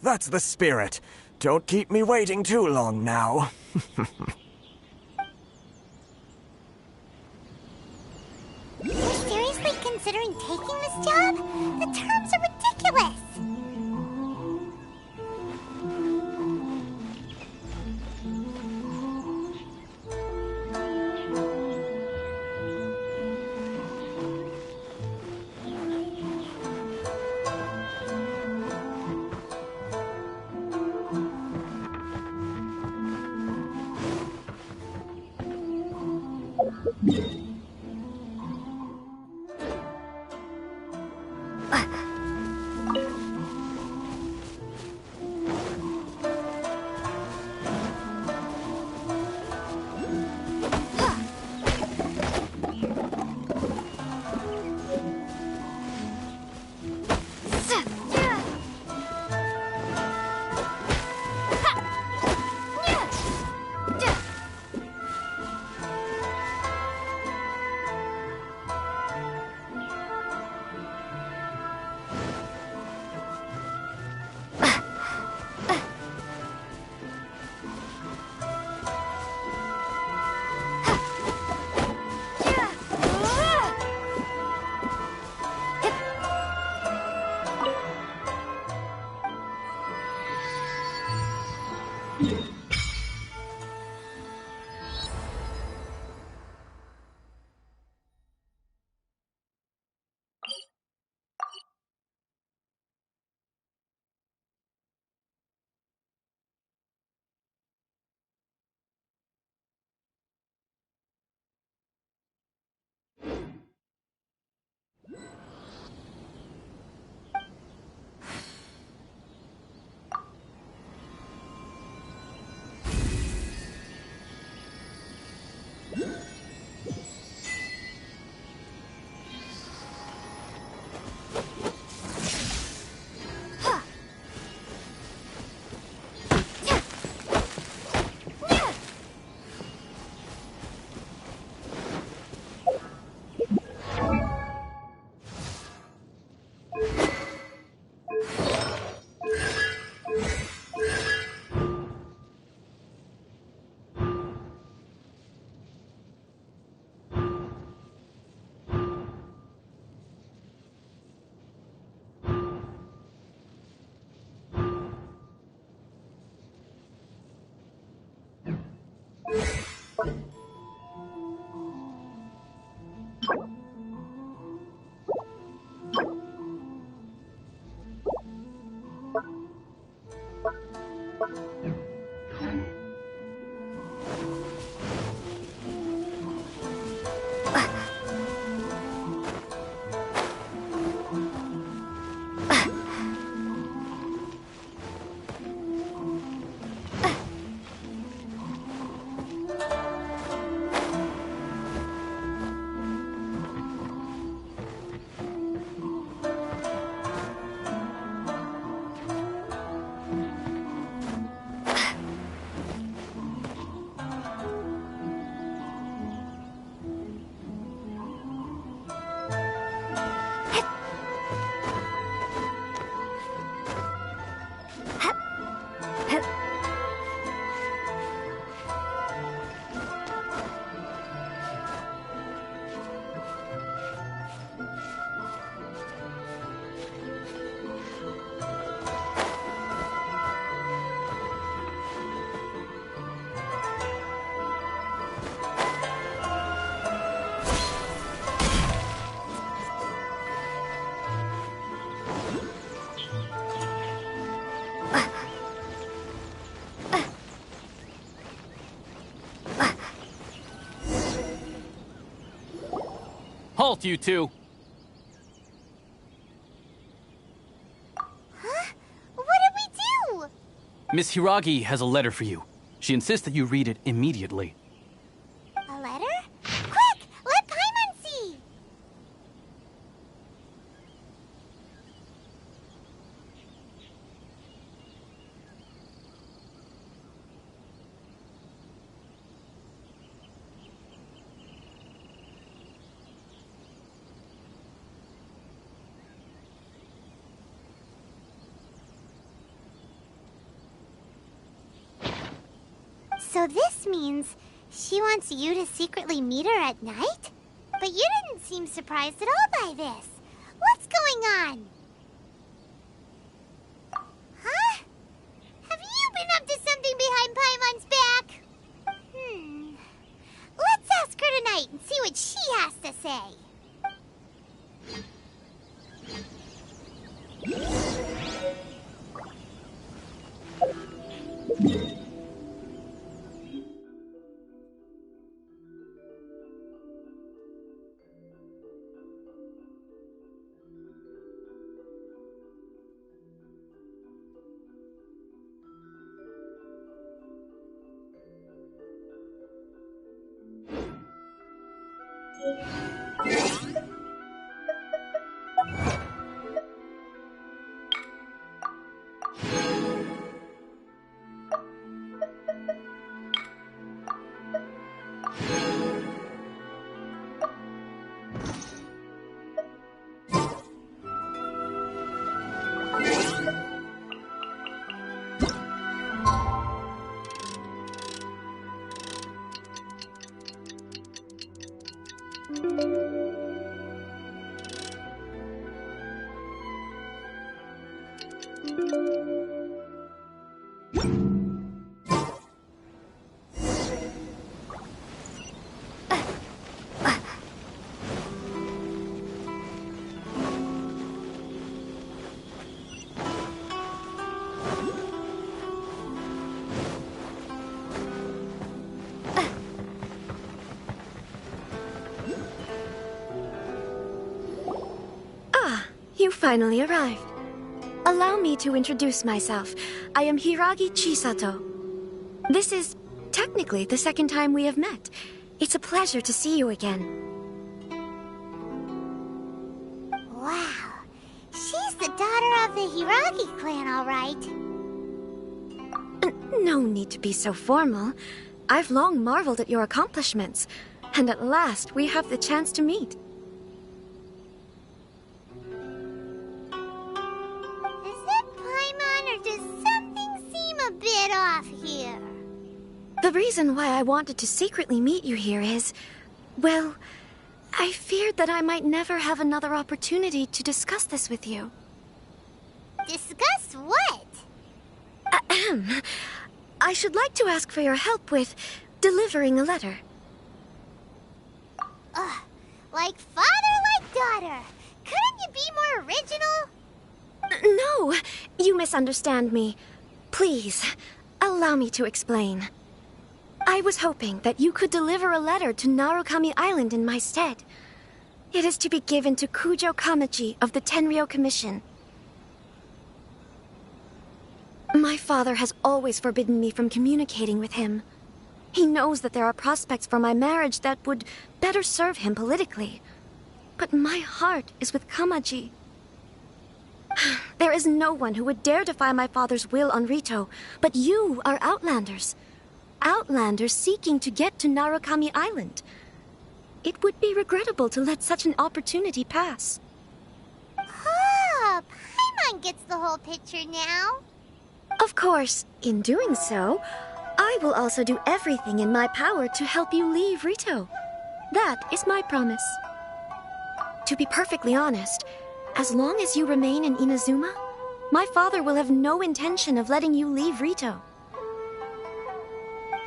That's the spirit. Don't keep me waiting too long now. You're seriously considering taking this job? The terms are ridiculous! Halt, you two! Huh? What did we do? Miss Hiragi has a letter for you. She insists that you read it immediately. A letter? Quick! Let Paimon see! So this means she wants you to secretly meet her at night? But you didn't seem surprised at all by this. What's going on? Huh? Have you been up to something behind Paimon's back? Let's ask her tonight and see what she has to say. You finally arrived. Allow me to introduce myself. I am Hiragi Chisato. This is technically the second time we have met. It's a pleasure to see you again. Wow. She's the daughter of the Hiragi clan, all right. No need to be so formal. I've long marveled at your accomplishments, and at last we have the chance to meet. The reason why I wanted to secretly meet you here is, well, I feared that I might never have another opportunity to discuss this with you. Discuss what? Ahem. I should like to ask for your help with delivering a letter. Like father, like daughter. Couldn't you be more original? No, you misunderstand me. Please, allow me to explain. I was hoping that you could deliver a letter to Narukami Island in my stead. It is to be given to Kujo Kamachi of the Tenryou Commission. My father has always forbidden me from communicating with him. He knows that there are prospects for my marriage that would better serve him politically. But my heart is with Kamachi. There is no one who would dare defy my father's will on Rito, but you are Outlanders. Outlanders seeking to get to Narukami Island. It would be regrettable to let such an opportunity pass. Oh, Paimon gets the whole picture now. Of course, in doing so, I will also do everything in my power to help you leave Rito. That is my promise. To be perfectly honest, as long as you remain in Inazuma, my father will have no intention of letting you leave Rito.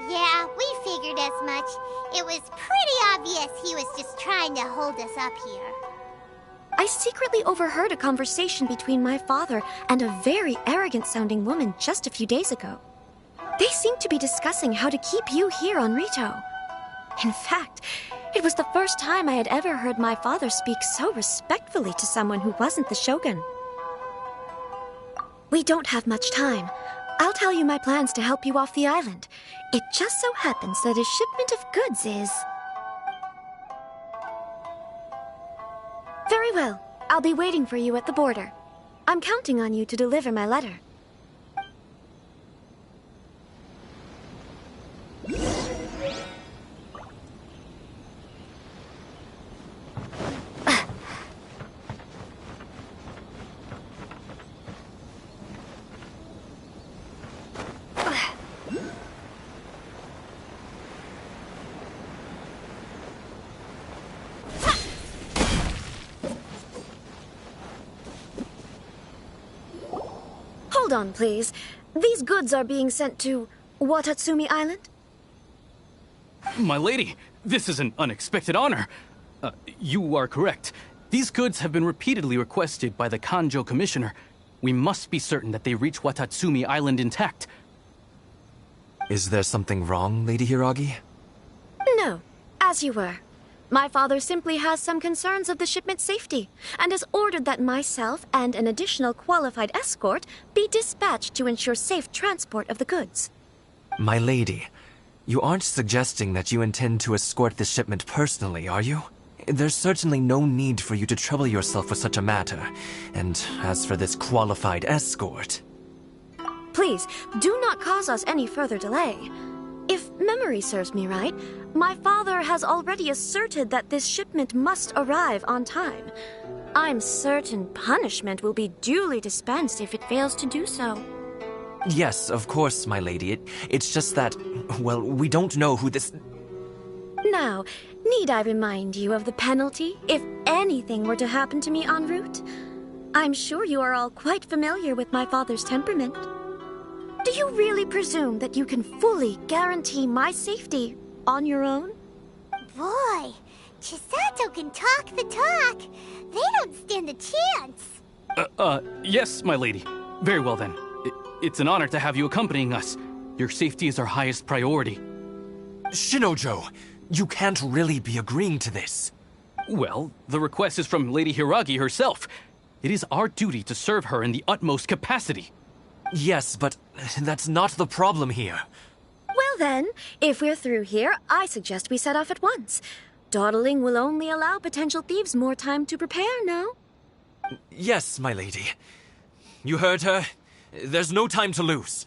Yeah, we figured as much. It was pretty obvious he was just trying to hold us up here. I secretly overheard a conversation between my father and a very arrogant-sounding woman just a few days ago. They seemed to be discussing how to keep you here on Rito. In fact, it was the first time I had ever heard my father speak so respectfully to someone who wasn't the Shogun. We don't have much time. I'll tell you my plans to help you off the island. It just so happens that a shipment of goods is... Very well. I'll be waiting for you at the border. I'm counting on you to deliver my letter. Hold on, please. These goods are being sent to Watatsumi Island? My lady, this is an unexpected honor. You are correct. These goods have been repeatedly requested by the Kanjo Commissioner. We must be certain that they reach Watatsumi Island intact. Is there something wrong, Lady Hiragi? No, as you were. My father simply has some concerns of the shipment's safety, and has ordered that myself and an additional qualified escort be dispatched to ensure safe transport of the goods. My lady, you aren't suggesting that you intend to escort this shipment personally, are you? There's certainly no need for you to trouble yourself with such a matter. And as for this qualified escort... Please, do not cause us any further delay. If memory serves me right, my father has already asserted that this shipment must arrive on time. I'm certain punishment will be duly dispensed if it fails to do so. Yes, of course, my lady. It's just that, well, we don't know who this... Now, need I remind you of the penalty if anything were to happen to me en route? I'm sure you are all quite familiar with my father's temperament. Do you really presume that you can fully guarantee my safety on your own? Boy, Chisato can talk the talk. They don't stand a chance. Yes, my lady. Very well then. It's an honor to have you accompanying us. Your safety is our highest priority. Shinojo, you can't really be agreeing to this. Well, the request is from Lady Hiragi herself. It is our duty to serve her in the utmost capacity. Yes, but that's not the problem here. Well then, if we're through here, I suggest we set off at once. Dawdling will only allow potential thieves more time to prepare, no? Yes, my lady. You heard her. There's no time to lose.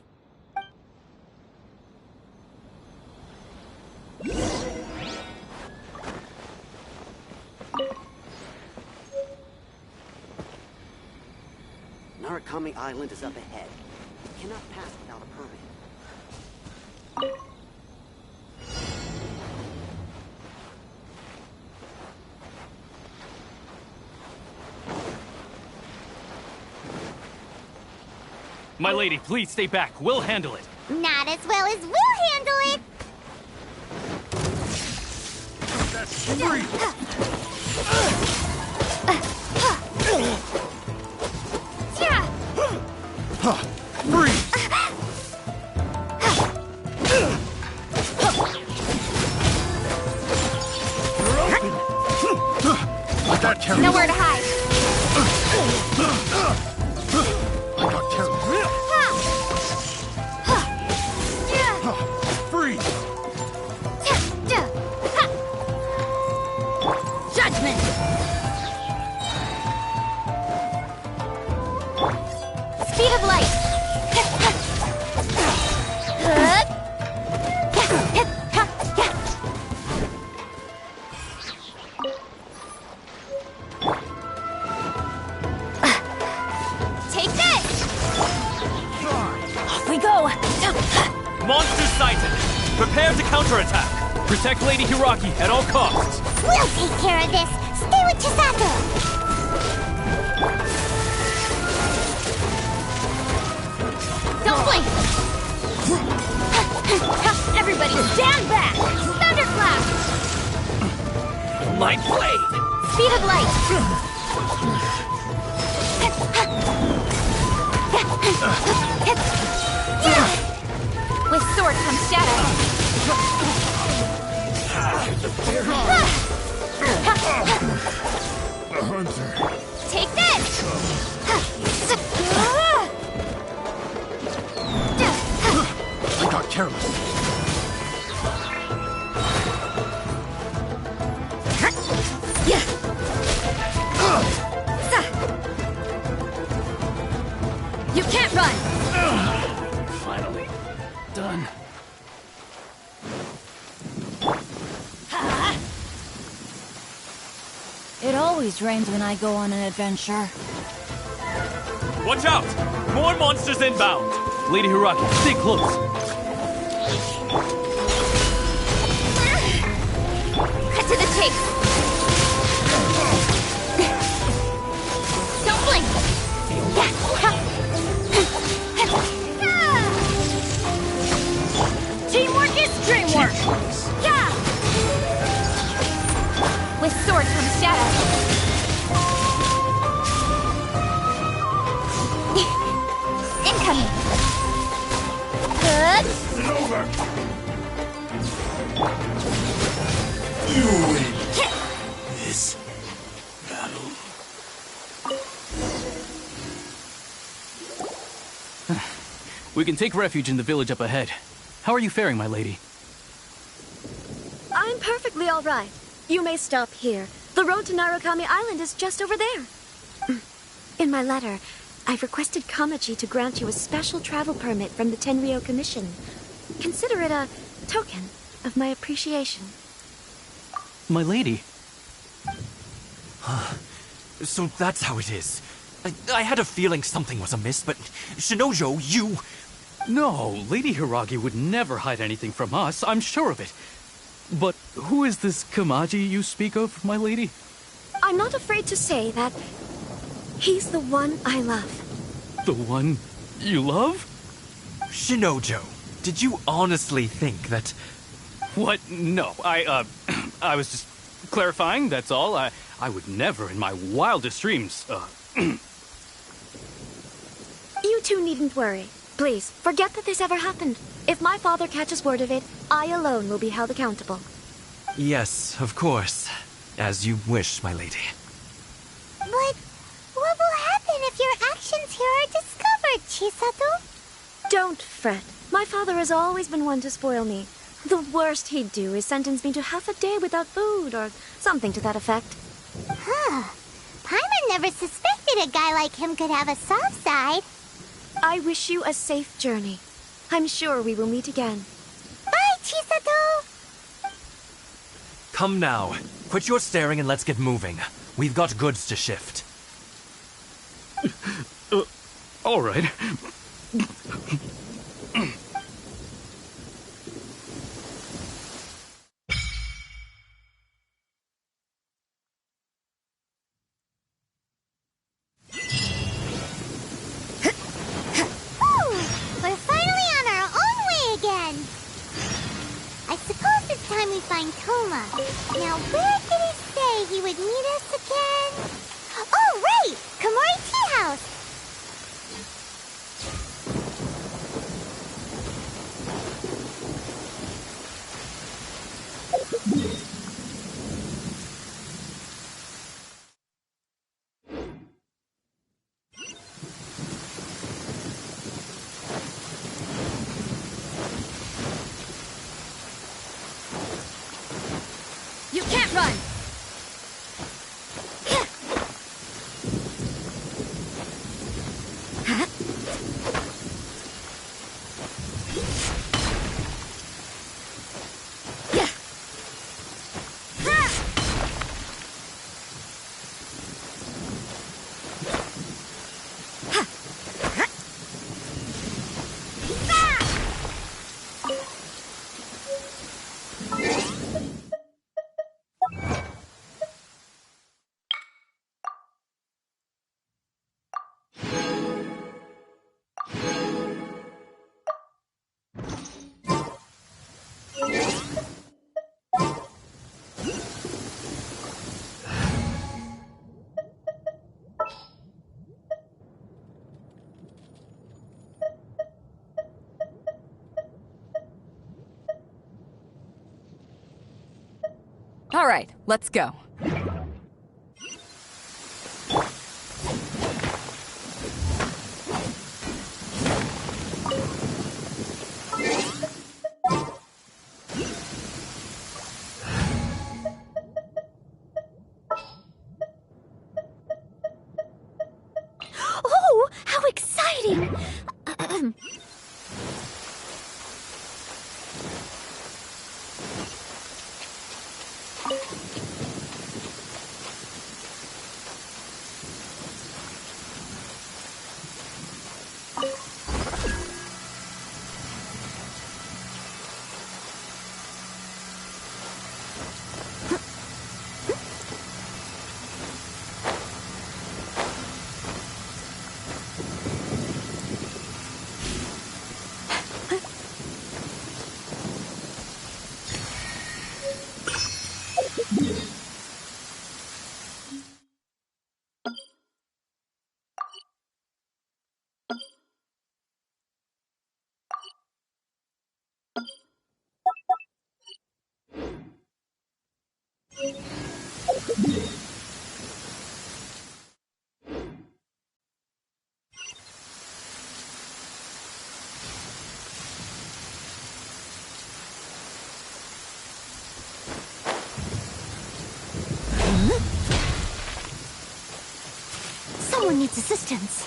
Narukami Island is up ahead. You cannot pass without a permit. My lady, please stay back. We'll handle it. Not as well as we'll handle it. That's free. Nowhere to hide. Freeze! Judgment! Speed of light! Take this! Off we go! Monster sighted! Prepare to counterattack! Protect Lady Hiragi at all costs! We'll take care of this! Stay with Chisato! Don't blink! Everybody stand back! Thunderclap! My blade! Speed of light! With sword comes shadow! A hunter. Take this! I got careless. You can't run! Finally. Done. It always rains when I go on an adventure. Watch out! More monsters inbound! Lady Hiragi, stay close. Cut to the chase! Don't blink! Teamwork is dreamwork! Yeah! With sword comes shadow. Incoming! Good! It's over! You win this battle. We can take refuge in the village up ahead. How are you faring, my lady? I'm perfectly all right. You may stop here. The The road to Narukami Island is just over there. In my letter, I've requested Kamaji to grant you a special travel permit from the Tenryou Commission. Consider it a token of my appreciation. My lady. So that's how it is. I had a feeling something was amiss, but Shinojo, you... No, Lady Hiragi would never hide anything from us, I'm sure of it. But who is this Kamaji you speak of, my lady? I'm not afraid to say that he's the one I love. The one you love? Shinojo, did you honestly think that... What? No, I was just clarifying, that's all. I would never in my wildest dreams, You two needn't worry. Please, forget that this ever happened. If my father catches word of it, I alone will be held accountable. Yes, of course. As you wish, my lady. But what will happen if your actions here are discovered, Chisato? Don't fret. My father has always been one to spoil me. The worst he'd do is sentence me to half a day without food, or something to that effect. Huh. Paimon never suspected a guy like him could have a soft side. I wish you a safe journey. I'm sure we will meet again. Bye, Chisato! Come now. Quit your staring and let's get moving. We've got goods to shift. All right. We're finally on our own way again. I suppose it's time we find Toma. Now, where did he say he would meet us again? Oh, right! Komori Tea House! You can't run! All right, let's go. Oh, how exciting! Someone needs assistance.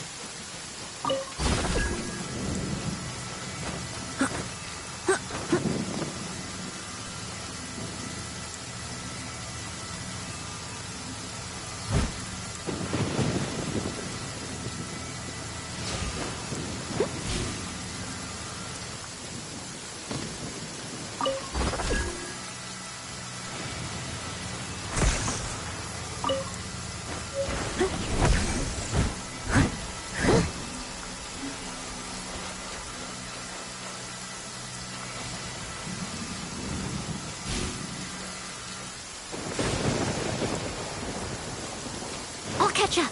I'll catch up.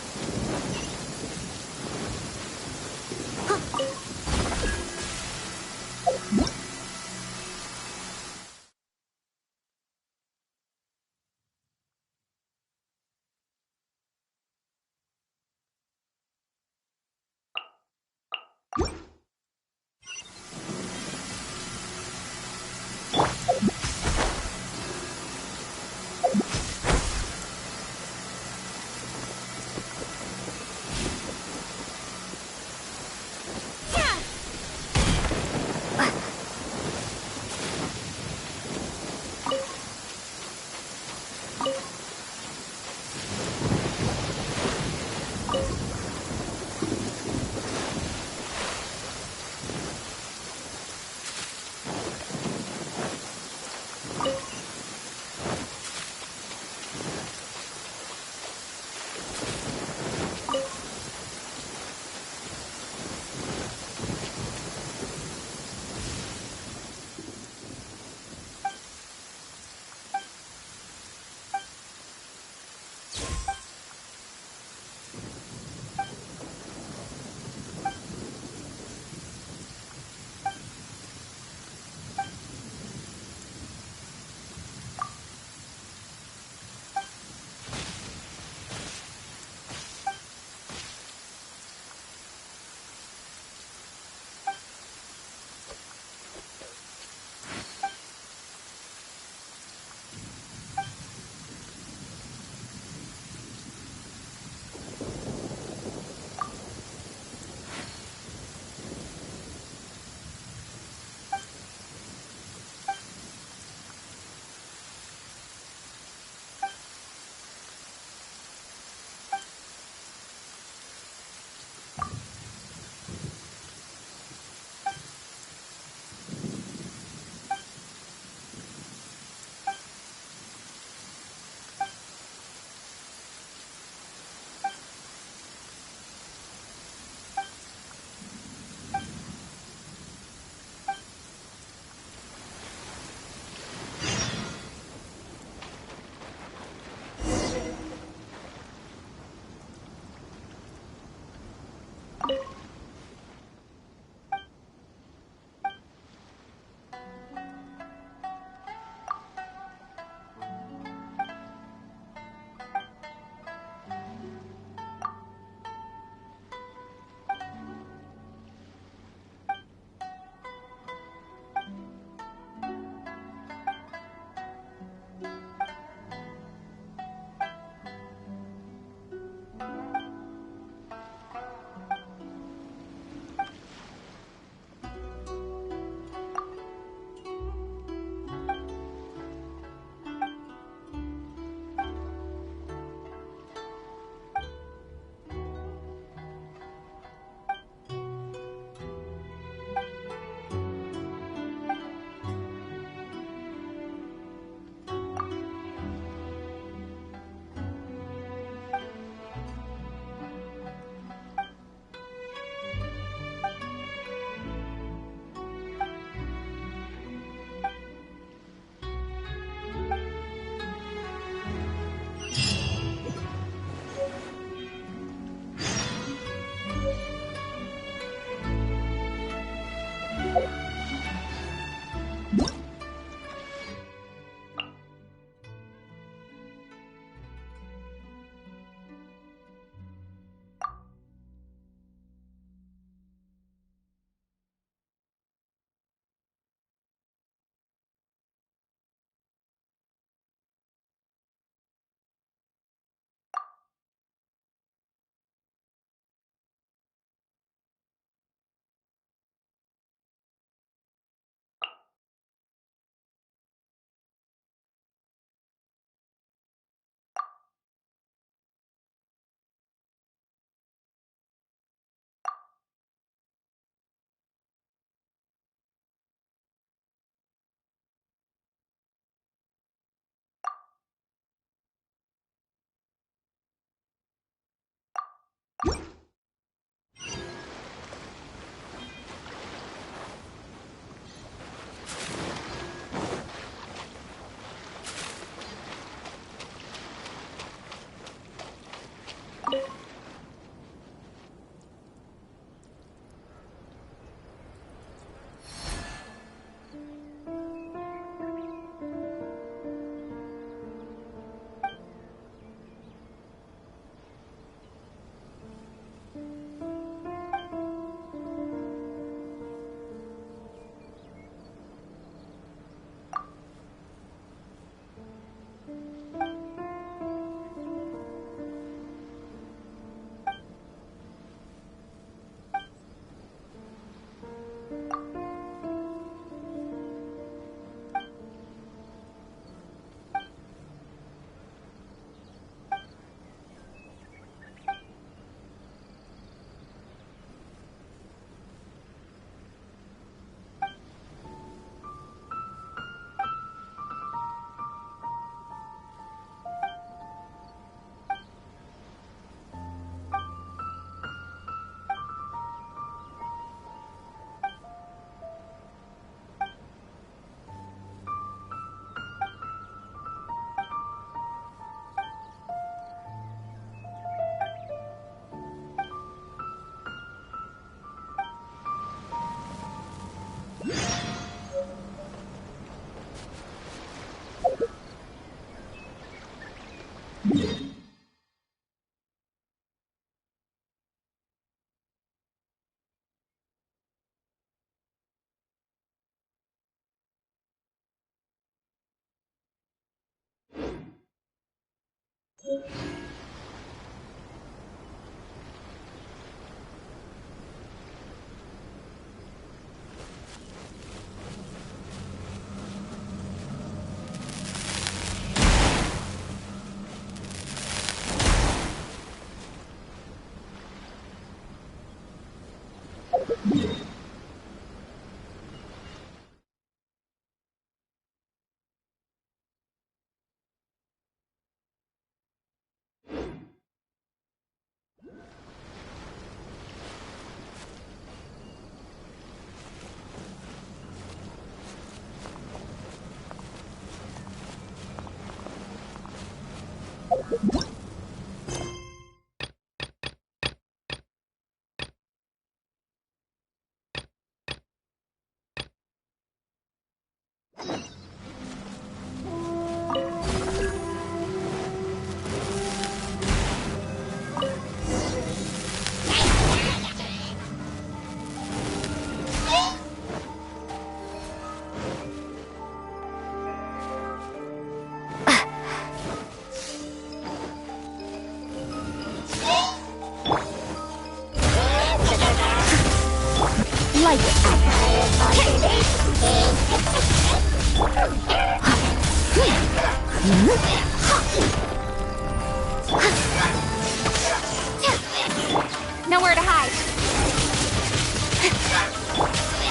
Nowhere to hide.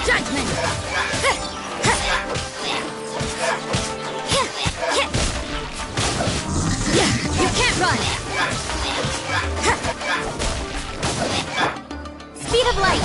Judgment! You can't run! Speed of light!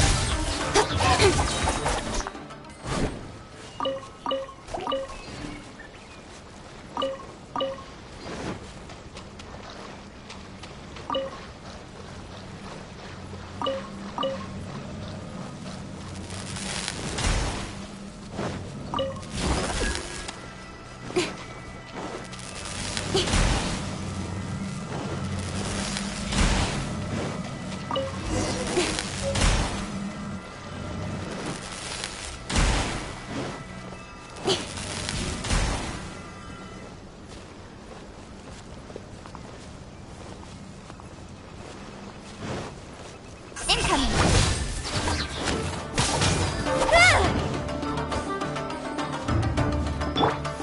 Incoming!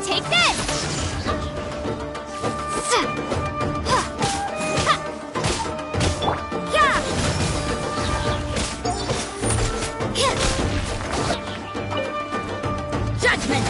Take this! Judgment!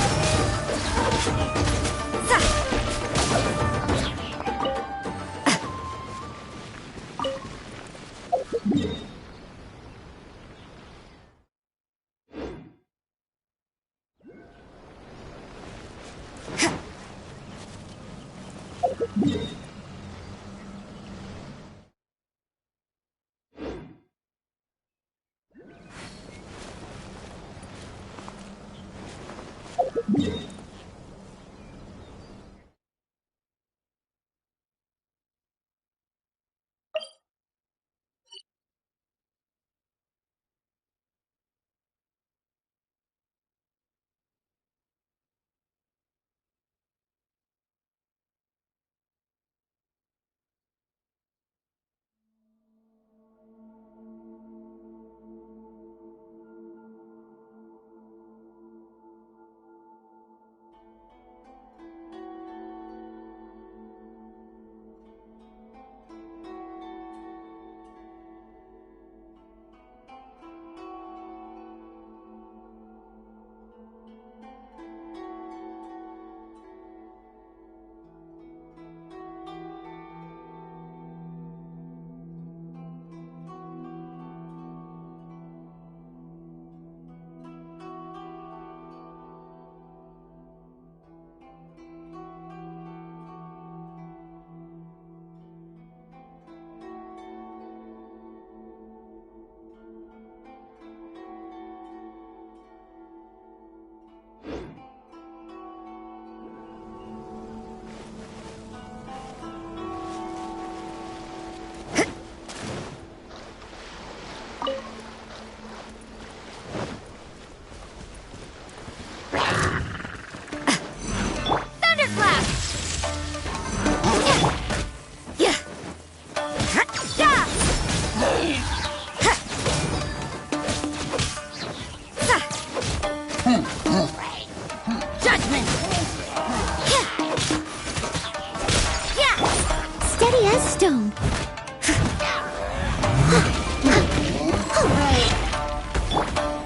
steady as stone.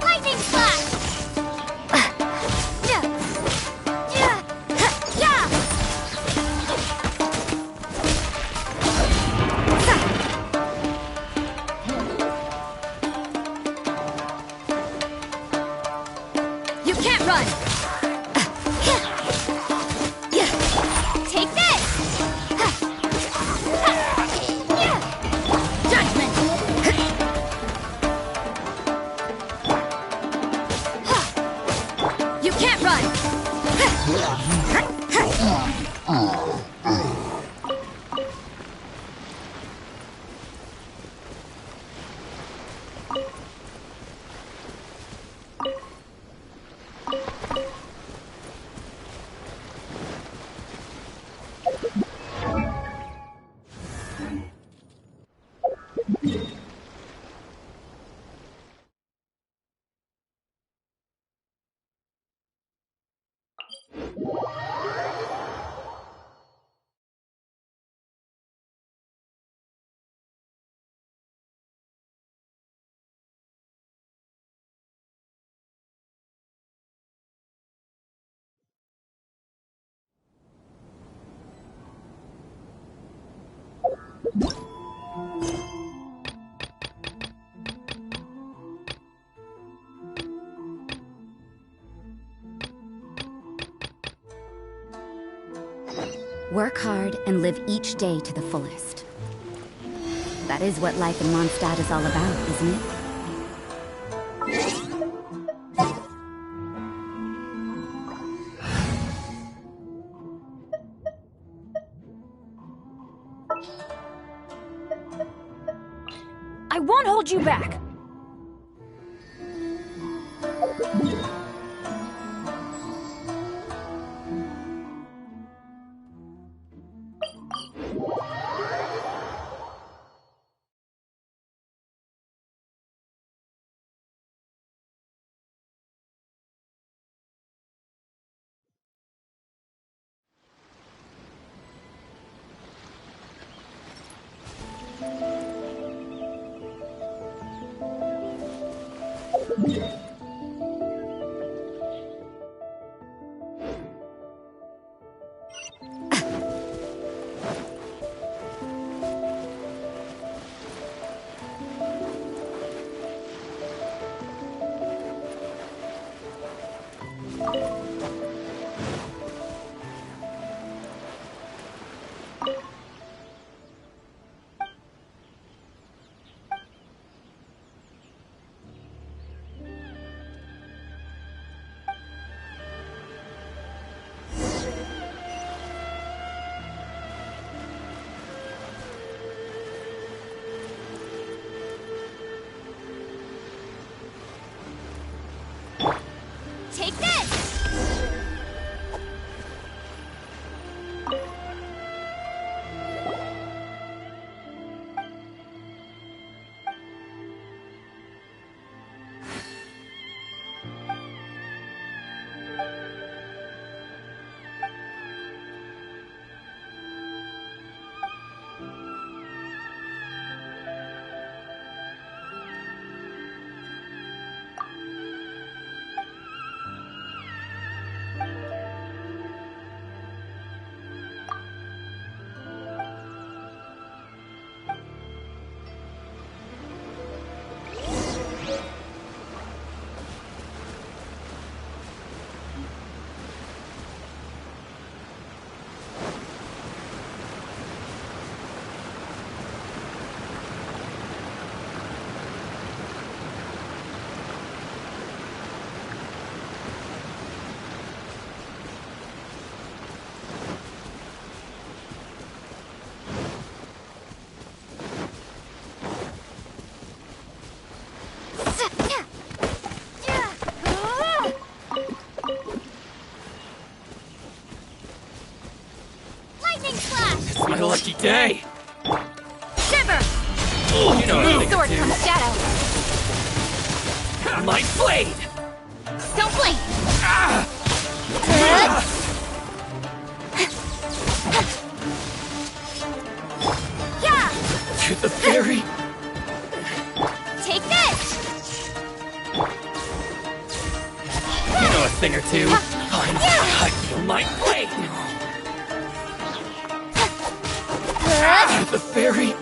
Lightning slash! You can't run! Take this! Judgment! You can't run! Work hard and live each day to the fullest. That is what life in Mondstadt is all about, isn't it? I won't hold you back! Take this! My lucky day! Shiver! You know how to Sword do. from shadow. My blade! Don't blink! To the ferry. Take this! You know a thing or two. I feel my blade. To the ferry.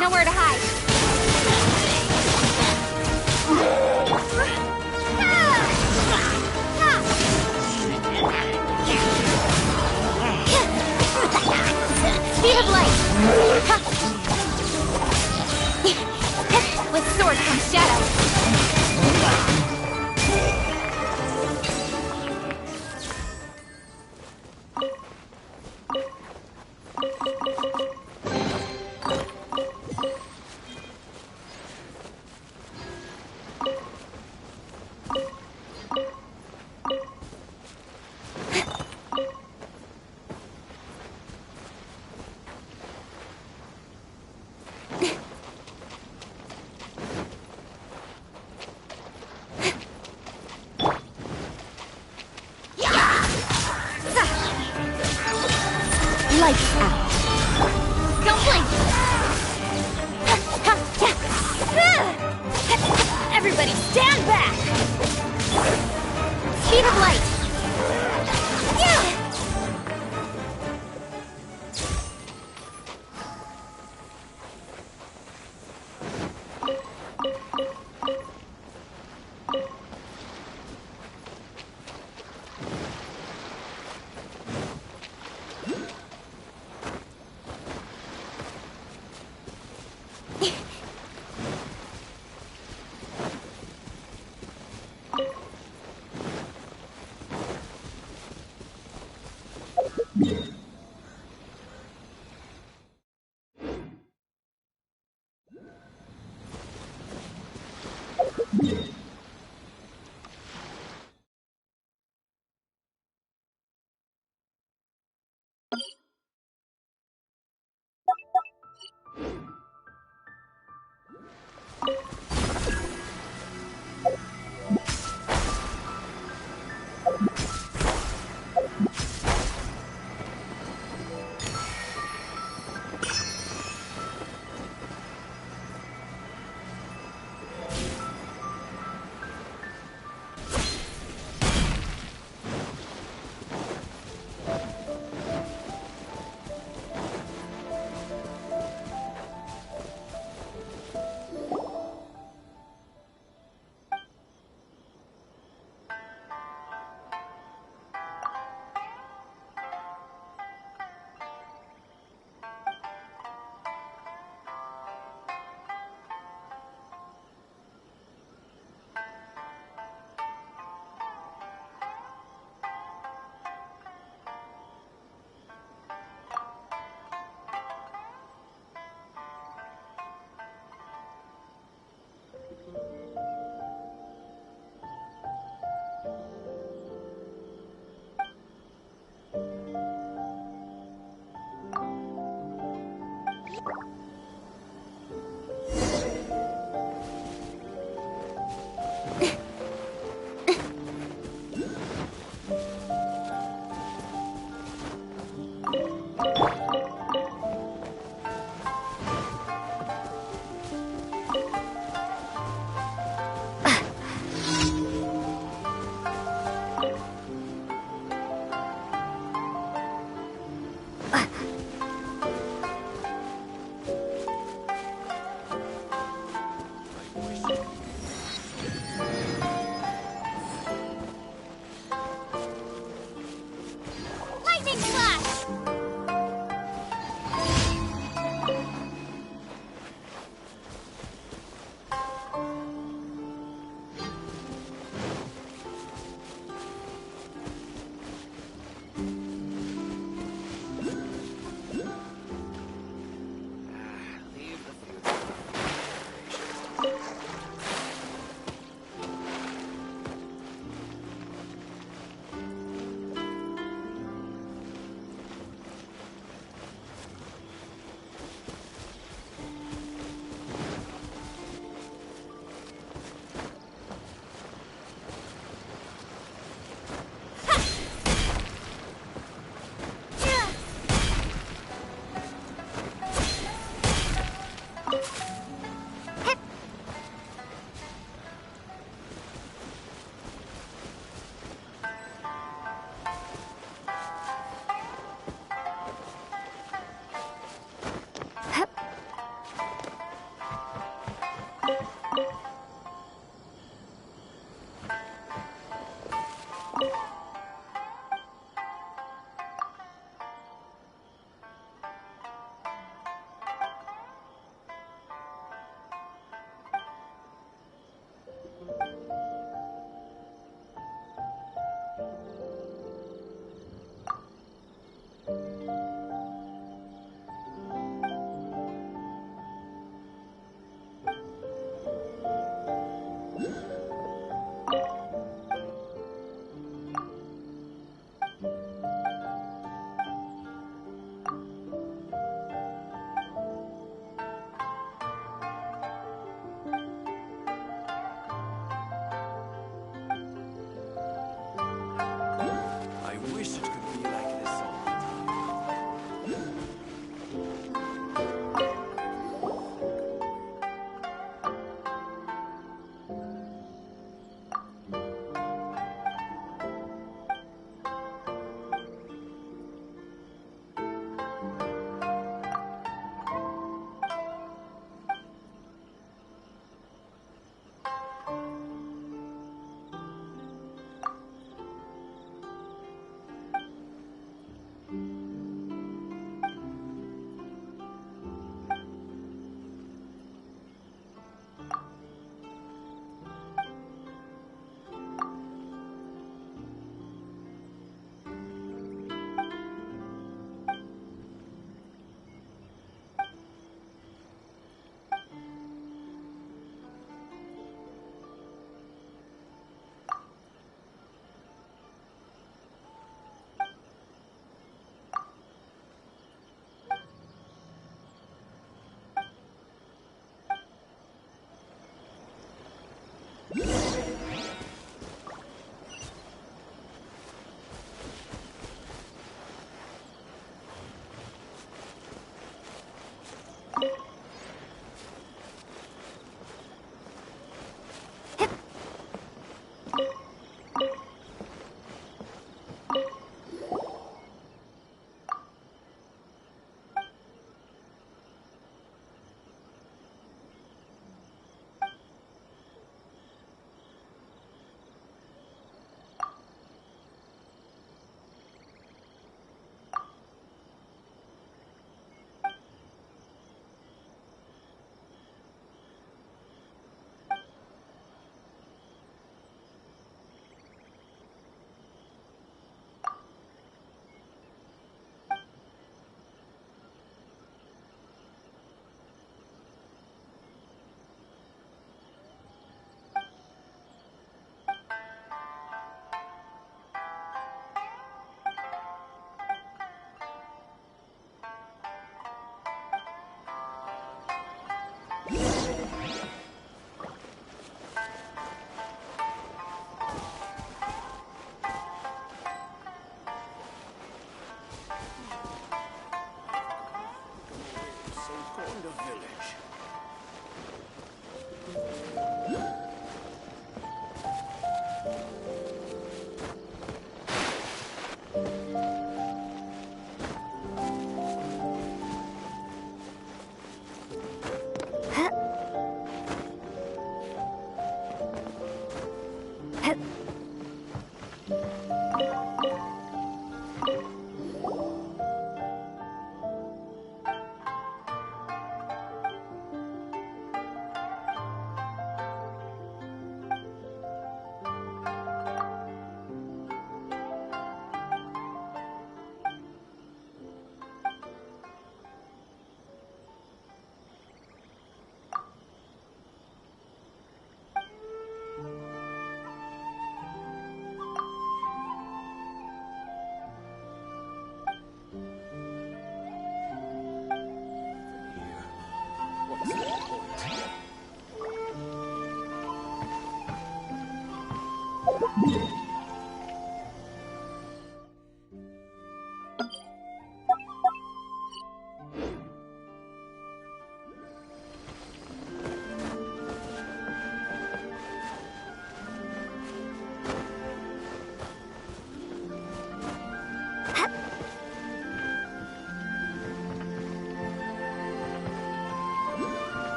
Nowhere to hide. Speed of light. With sword comes shadow. Lights out. Don't blink! Everybody stand back! Speed of light!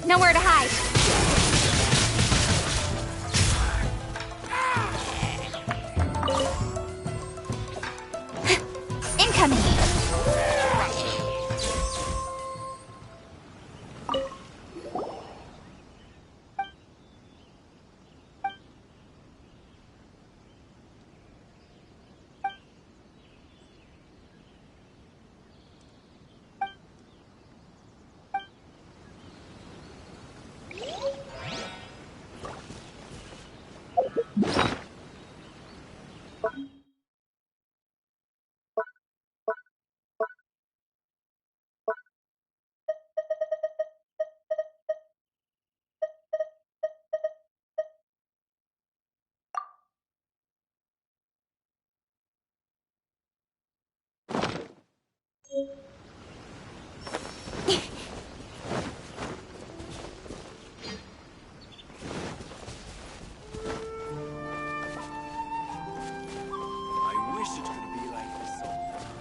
Nowhere to hide. Incoming. I wish it could be like this all the time.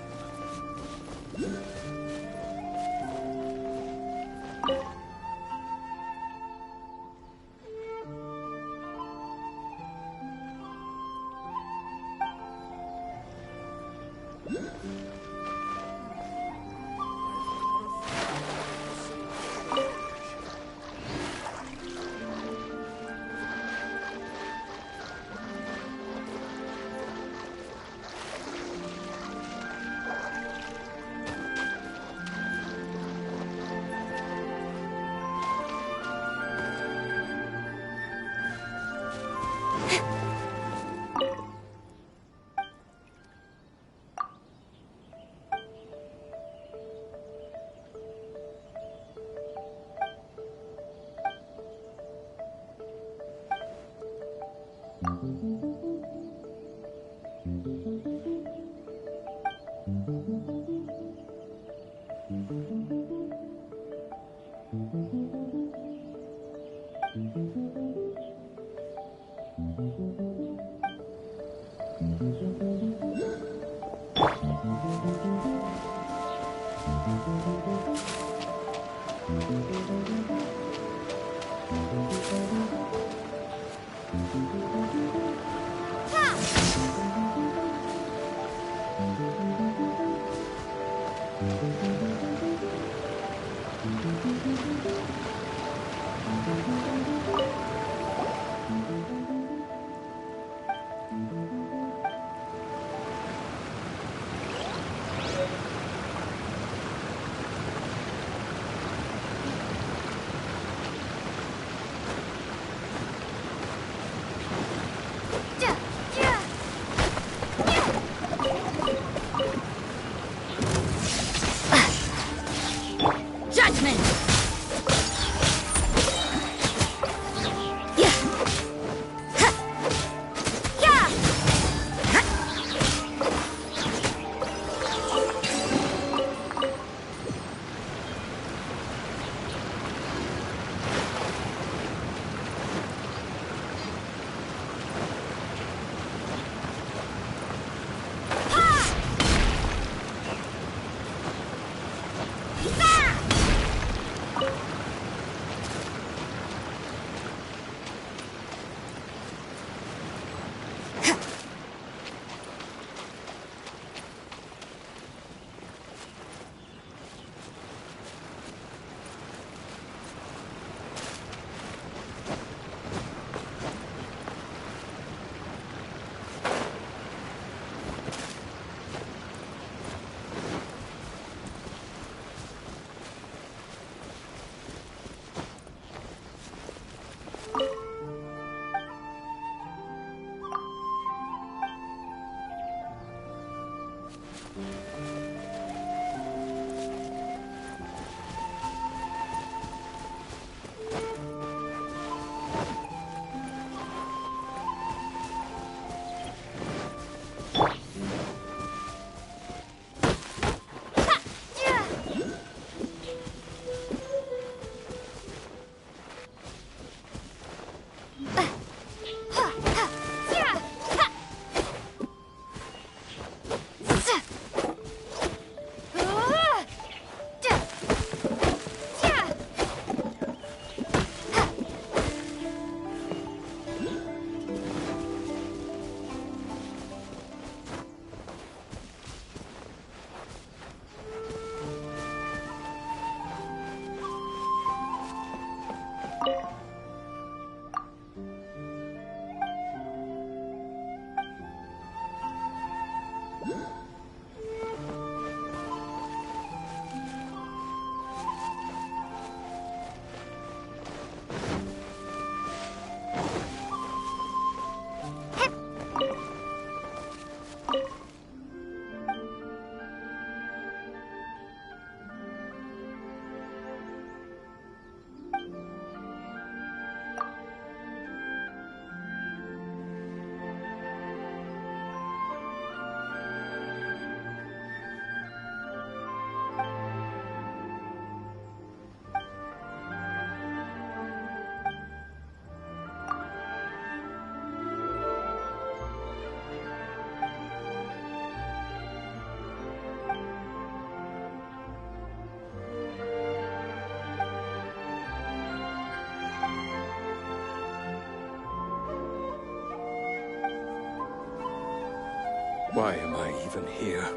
Why am I even here?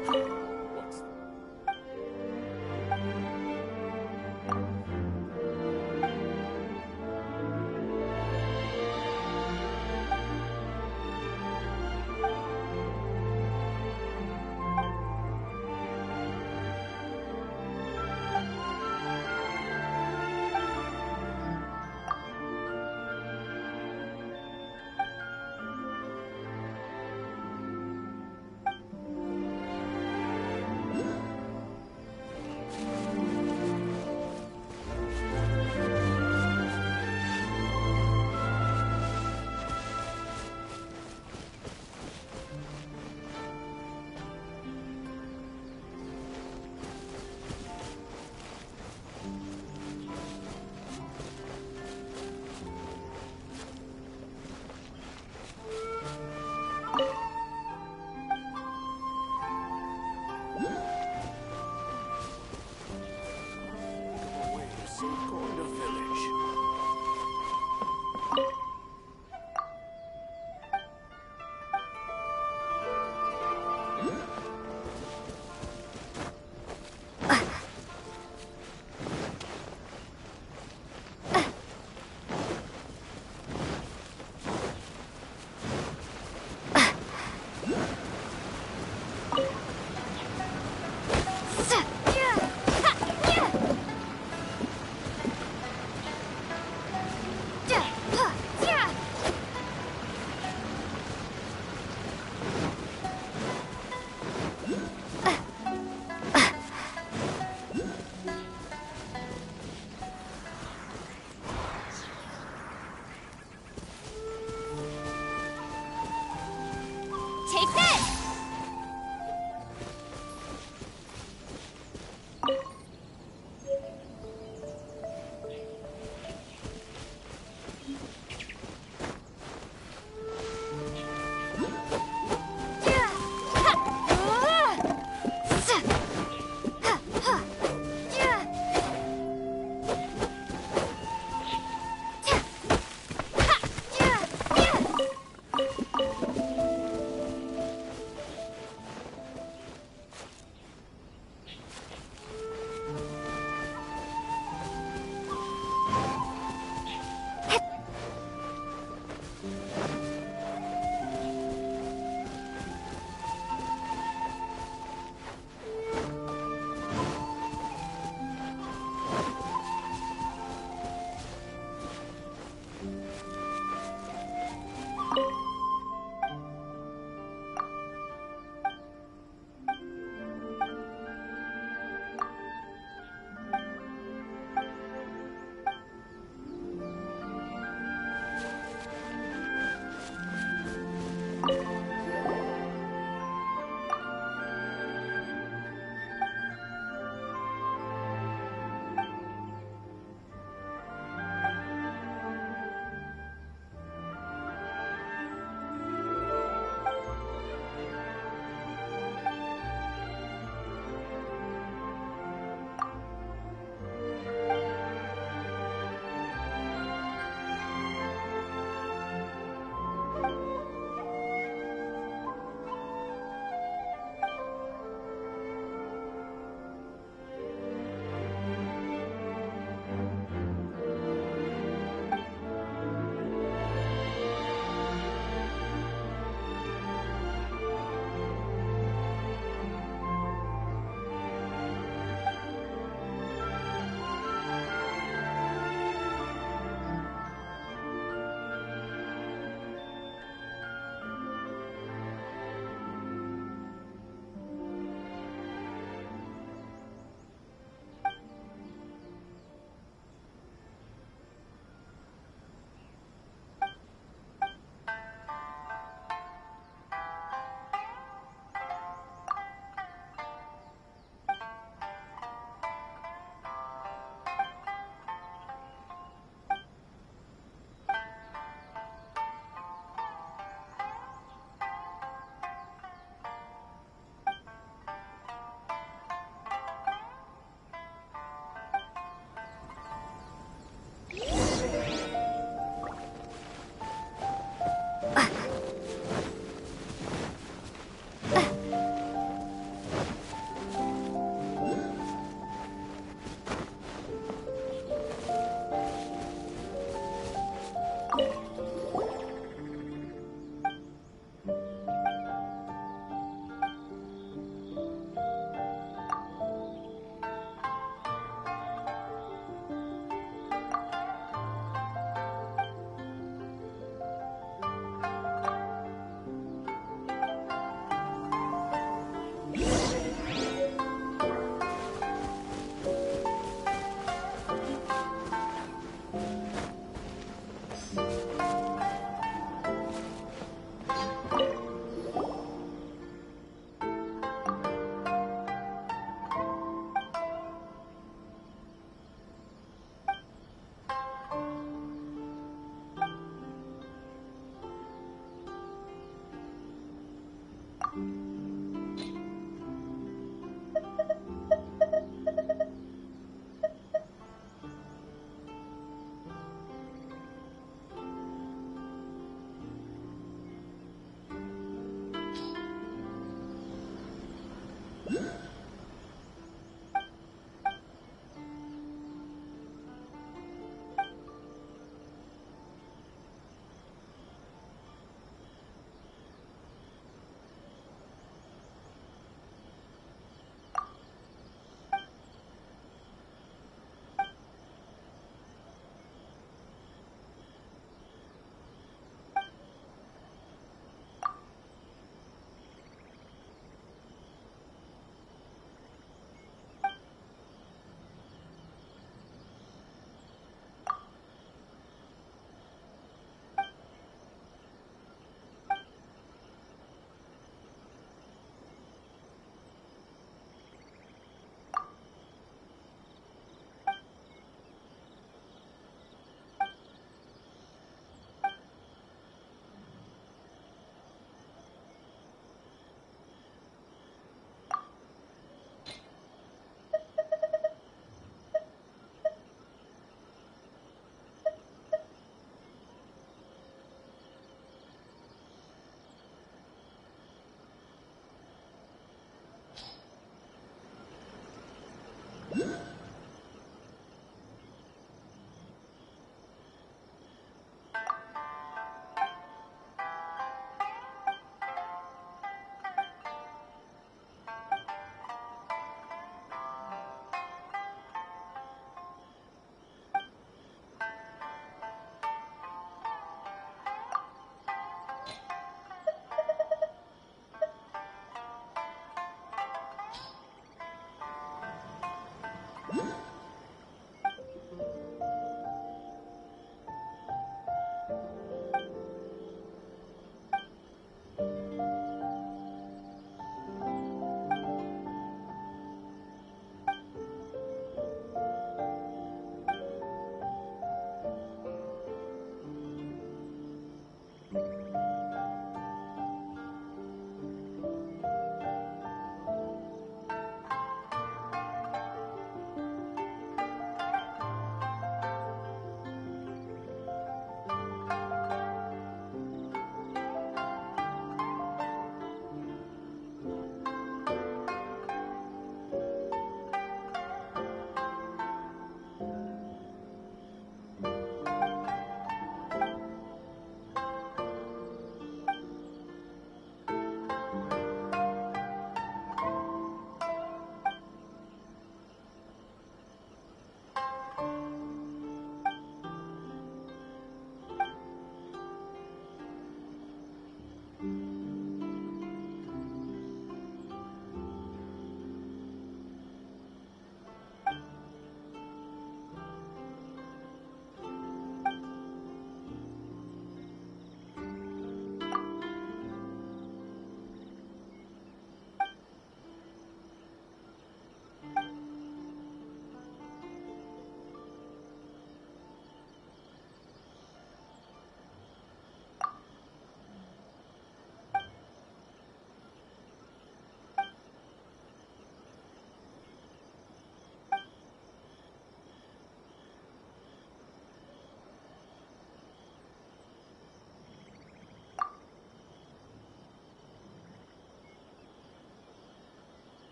Take this!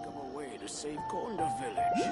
Come away to save Konda Village.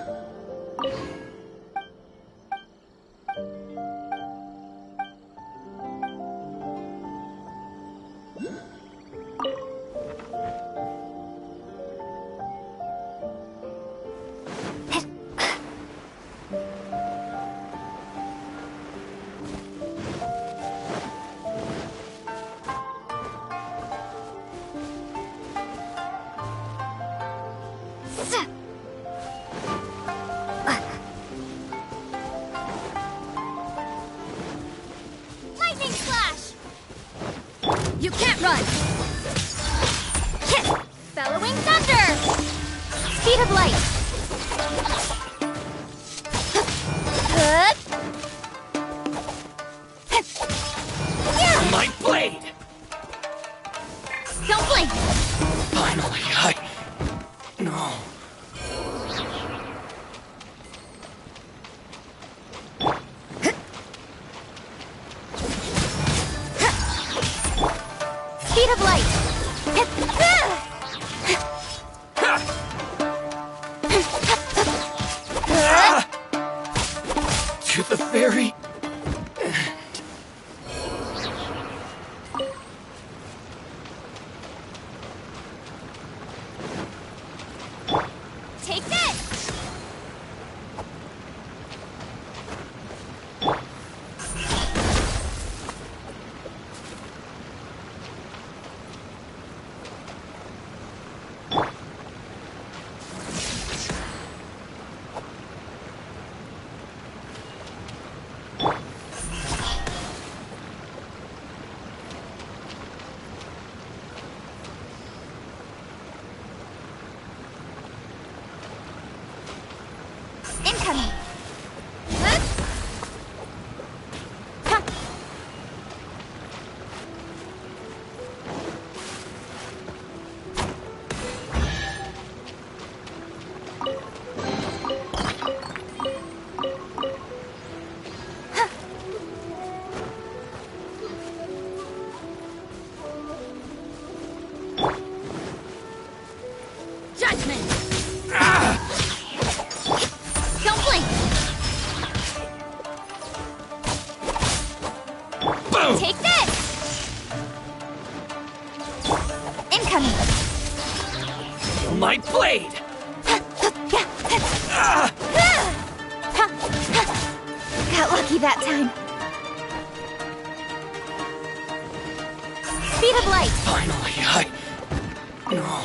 Lightning Slash! You can't run! Bellowing Thunder! Speed of Light! My blade! Don't blink! Finally, No. Speed of Light! To the very Take this! Incoming! Judgment! Don't blink! boom! Take this! Incoming! My blade! Got lucky that time. Speed of Light! Finally, No.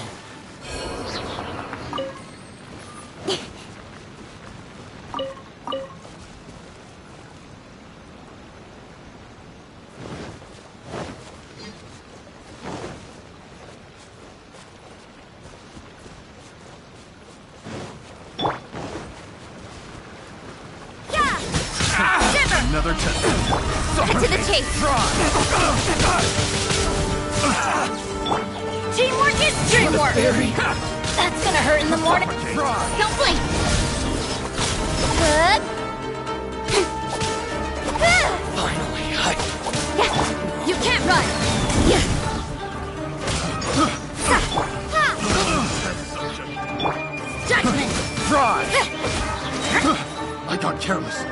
Another test. Cut to the chase. Teamwork is dreamwork. That's gonna hurt in the morning. Don't blink. Finally, You can't run! Judgment. I got careless.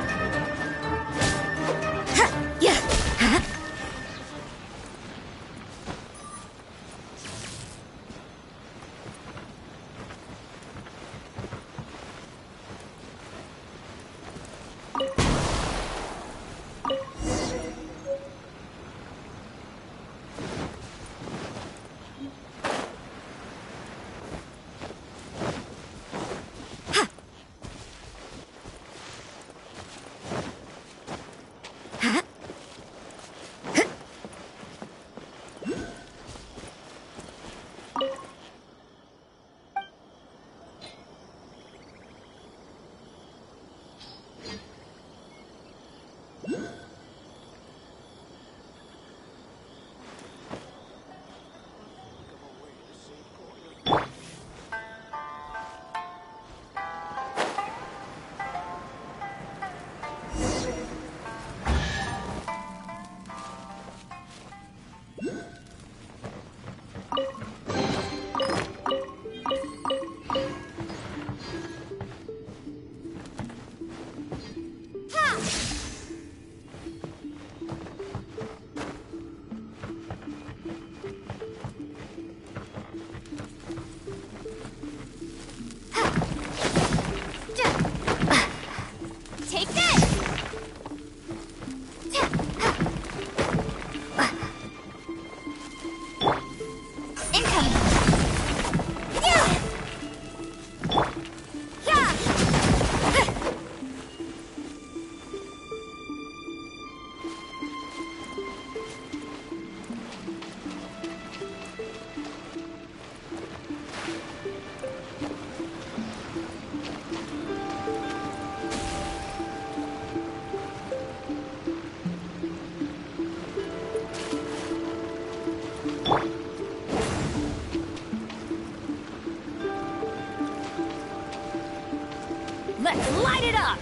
Let's light it up!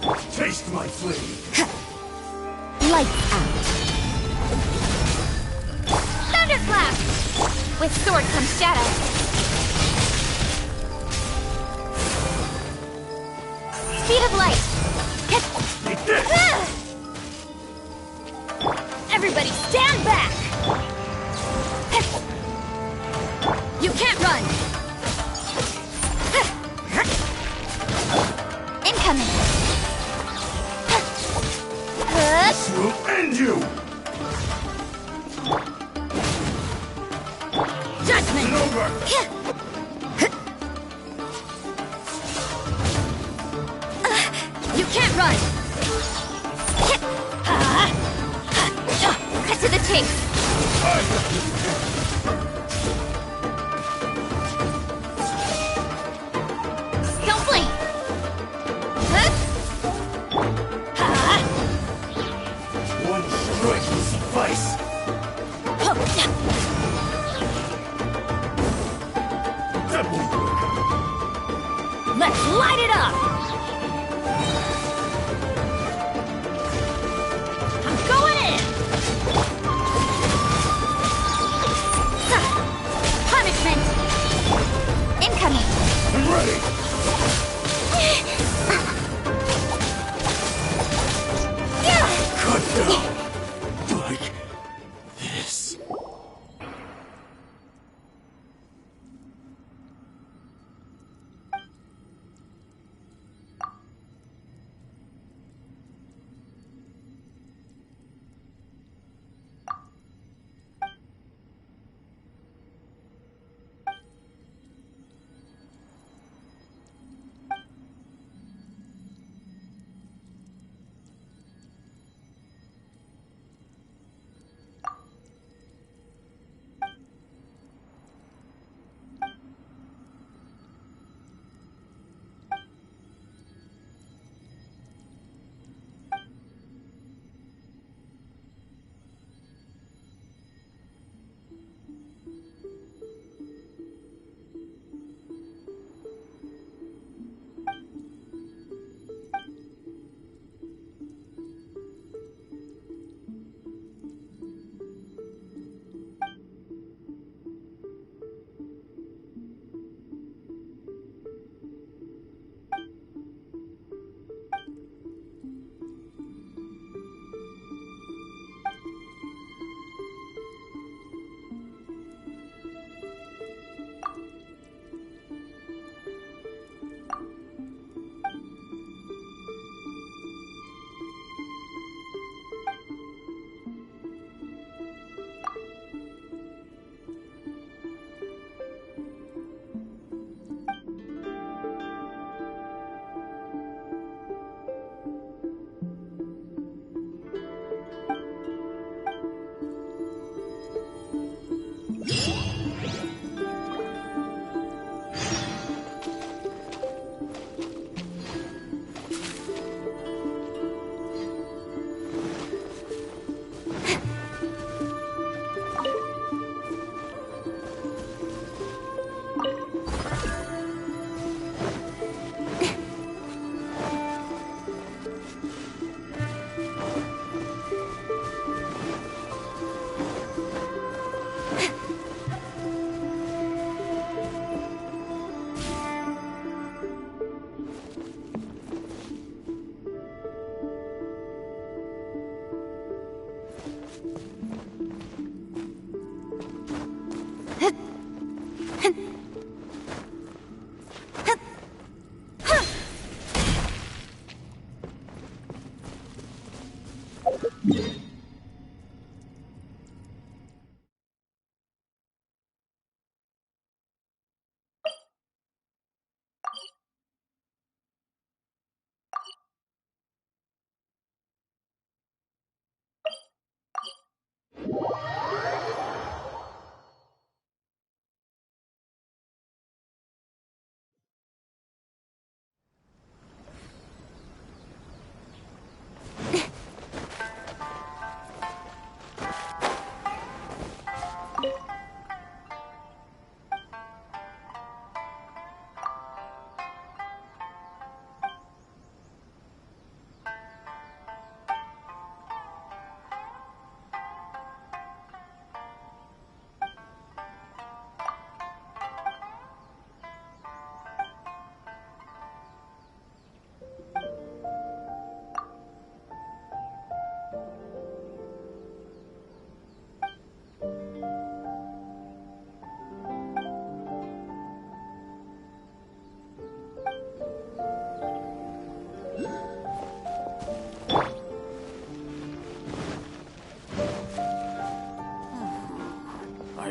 Taste my flame. Lights out. Thunderclap! With sword comes shadow. Speed of light. Everybody stand back! You can't run! Incoming. This will end you! Judgment! Over! You can't run! Cut to the chase. Don't blink. One strike will suffice. That won't work. Let's light it up! I'm going in! Punishment! Incoming. I'm ready. Cut down. Like this.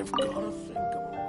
I've gotta think of a way.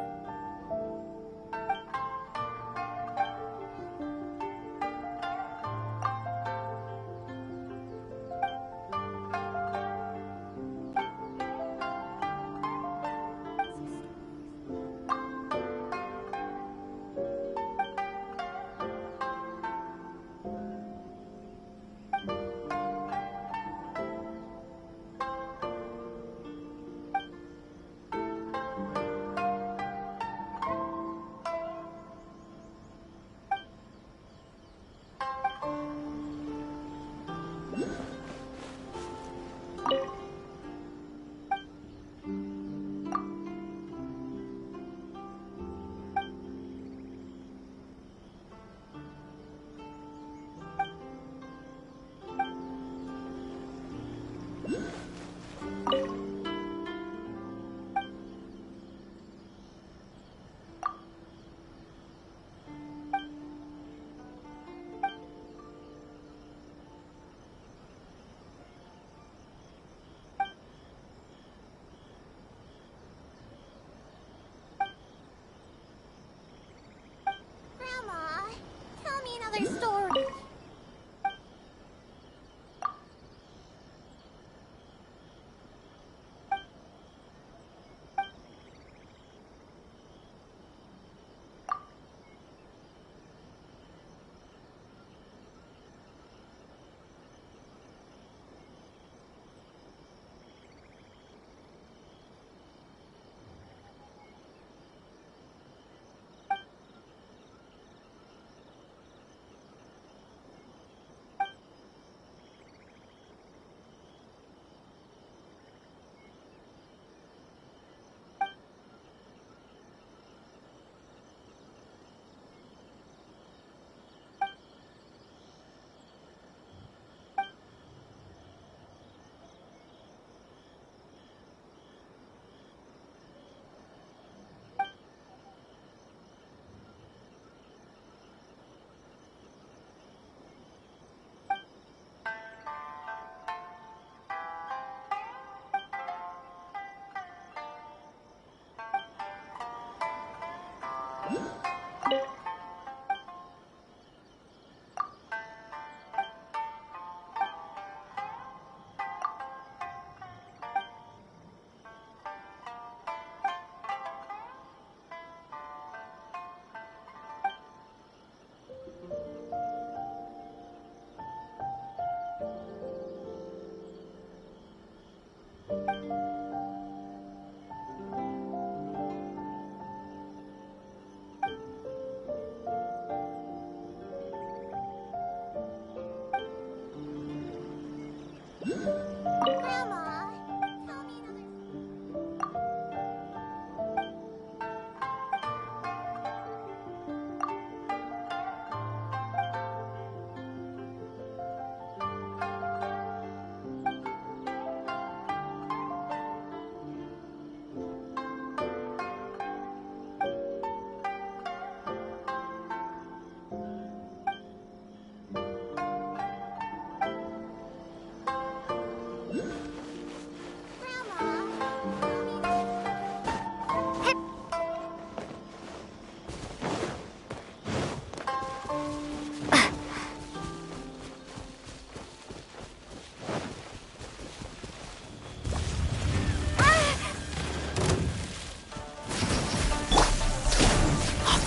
Grandma, tell me another story.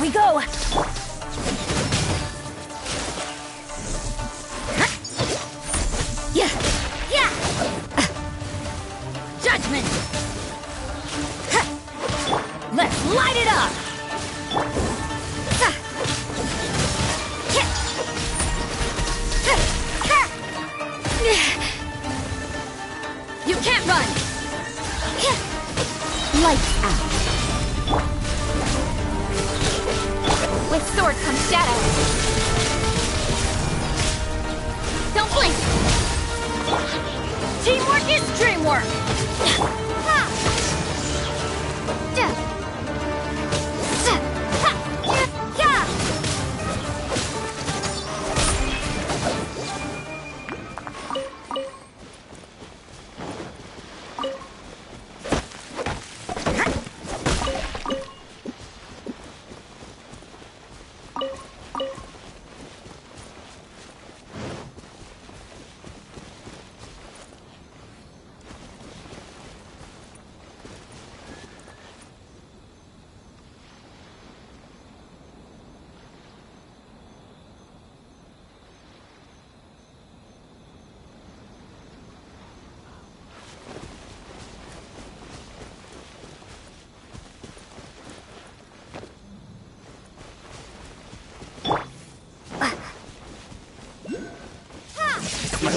We go! Yeah! Yeah! Judgment! Let's light it up! You can't run! Lights out. With sword comes shadow. Don't blink! Teamwork is dreamwork!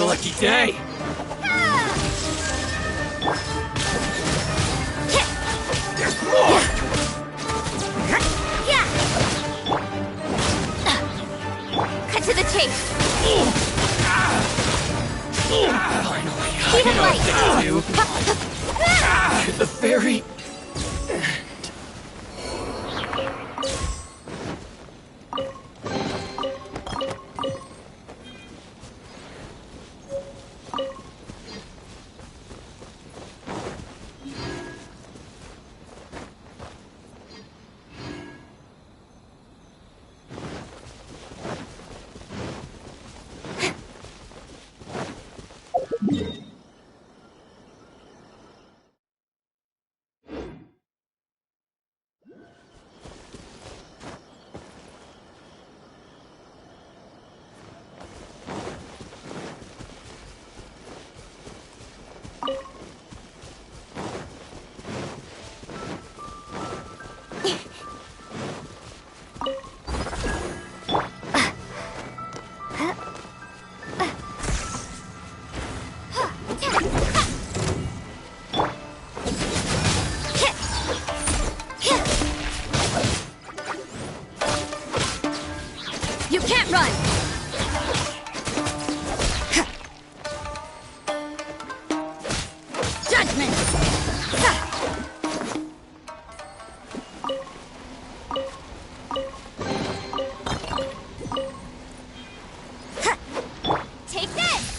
a lucky day. There's more! Cut to the chase. Finally, Even light. to the very You can't run. Judgment. Take this!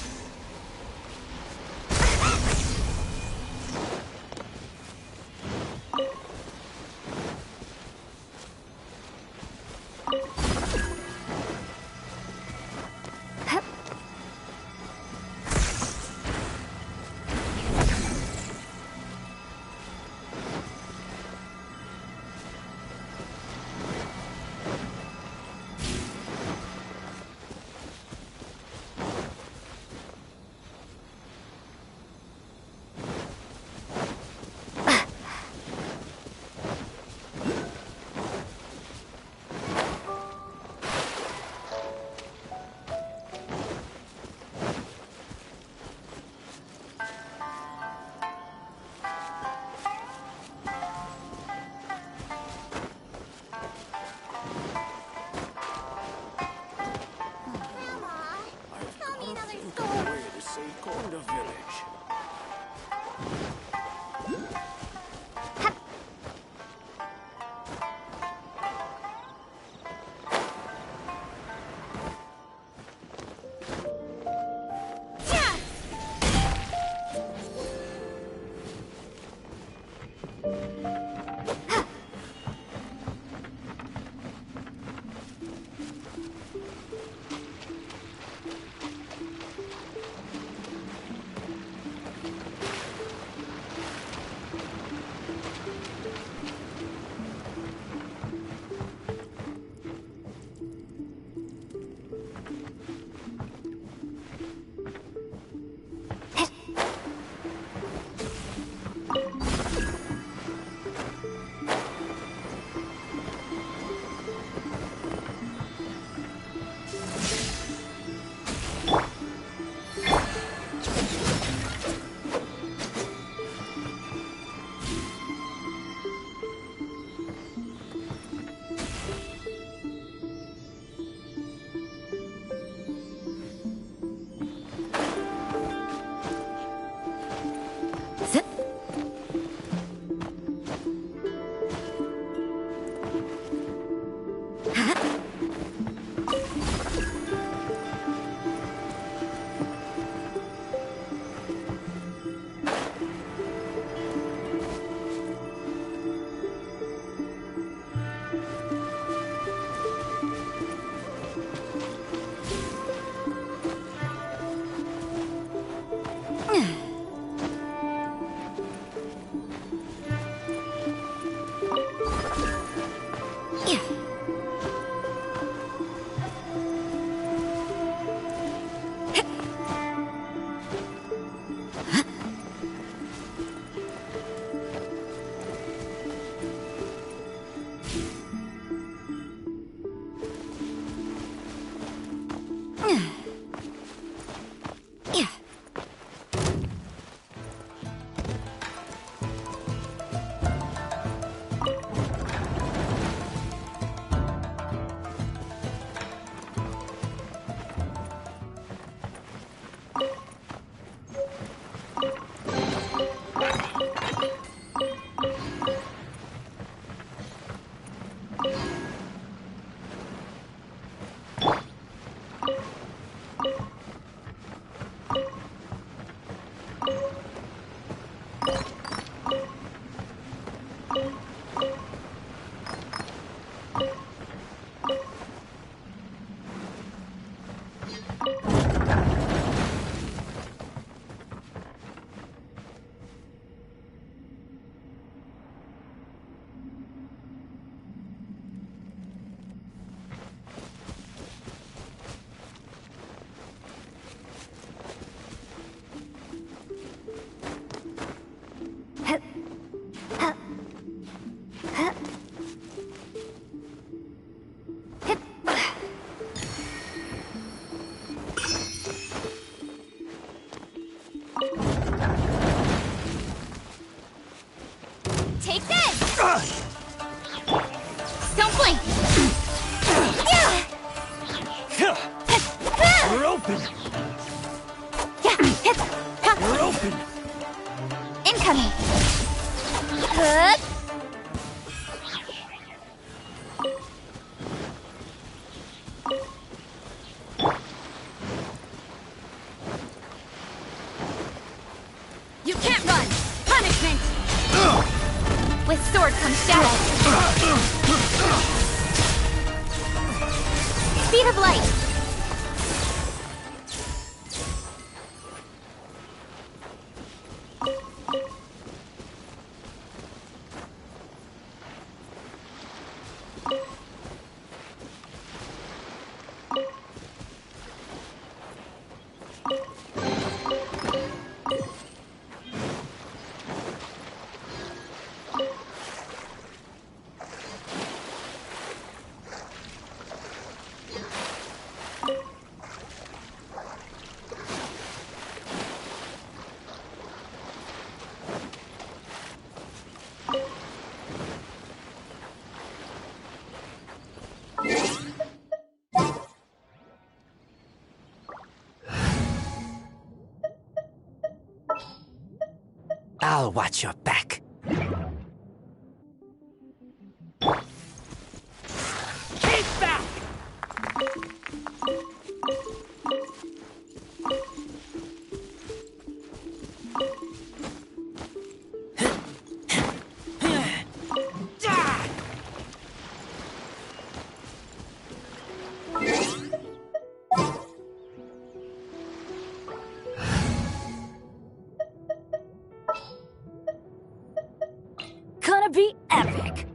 We're open! Yeah, hit! Huh. We're open! Incoming! Good! You can't run! Punishment! With sword comes shadow. Speed of light. I'll watch your back. Keep back! Gonna be epic.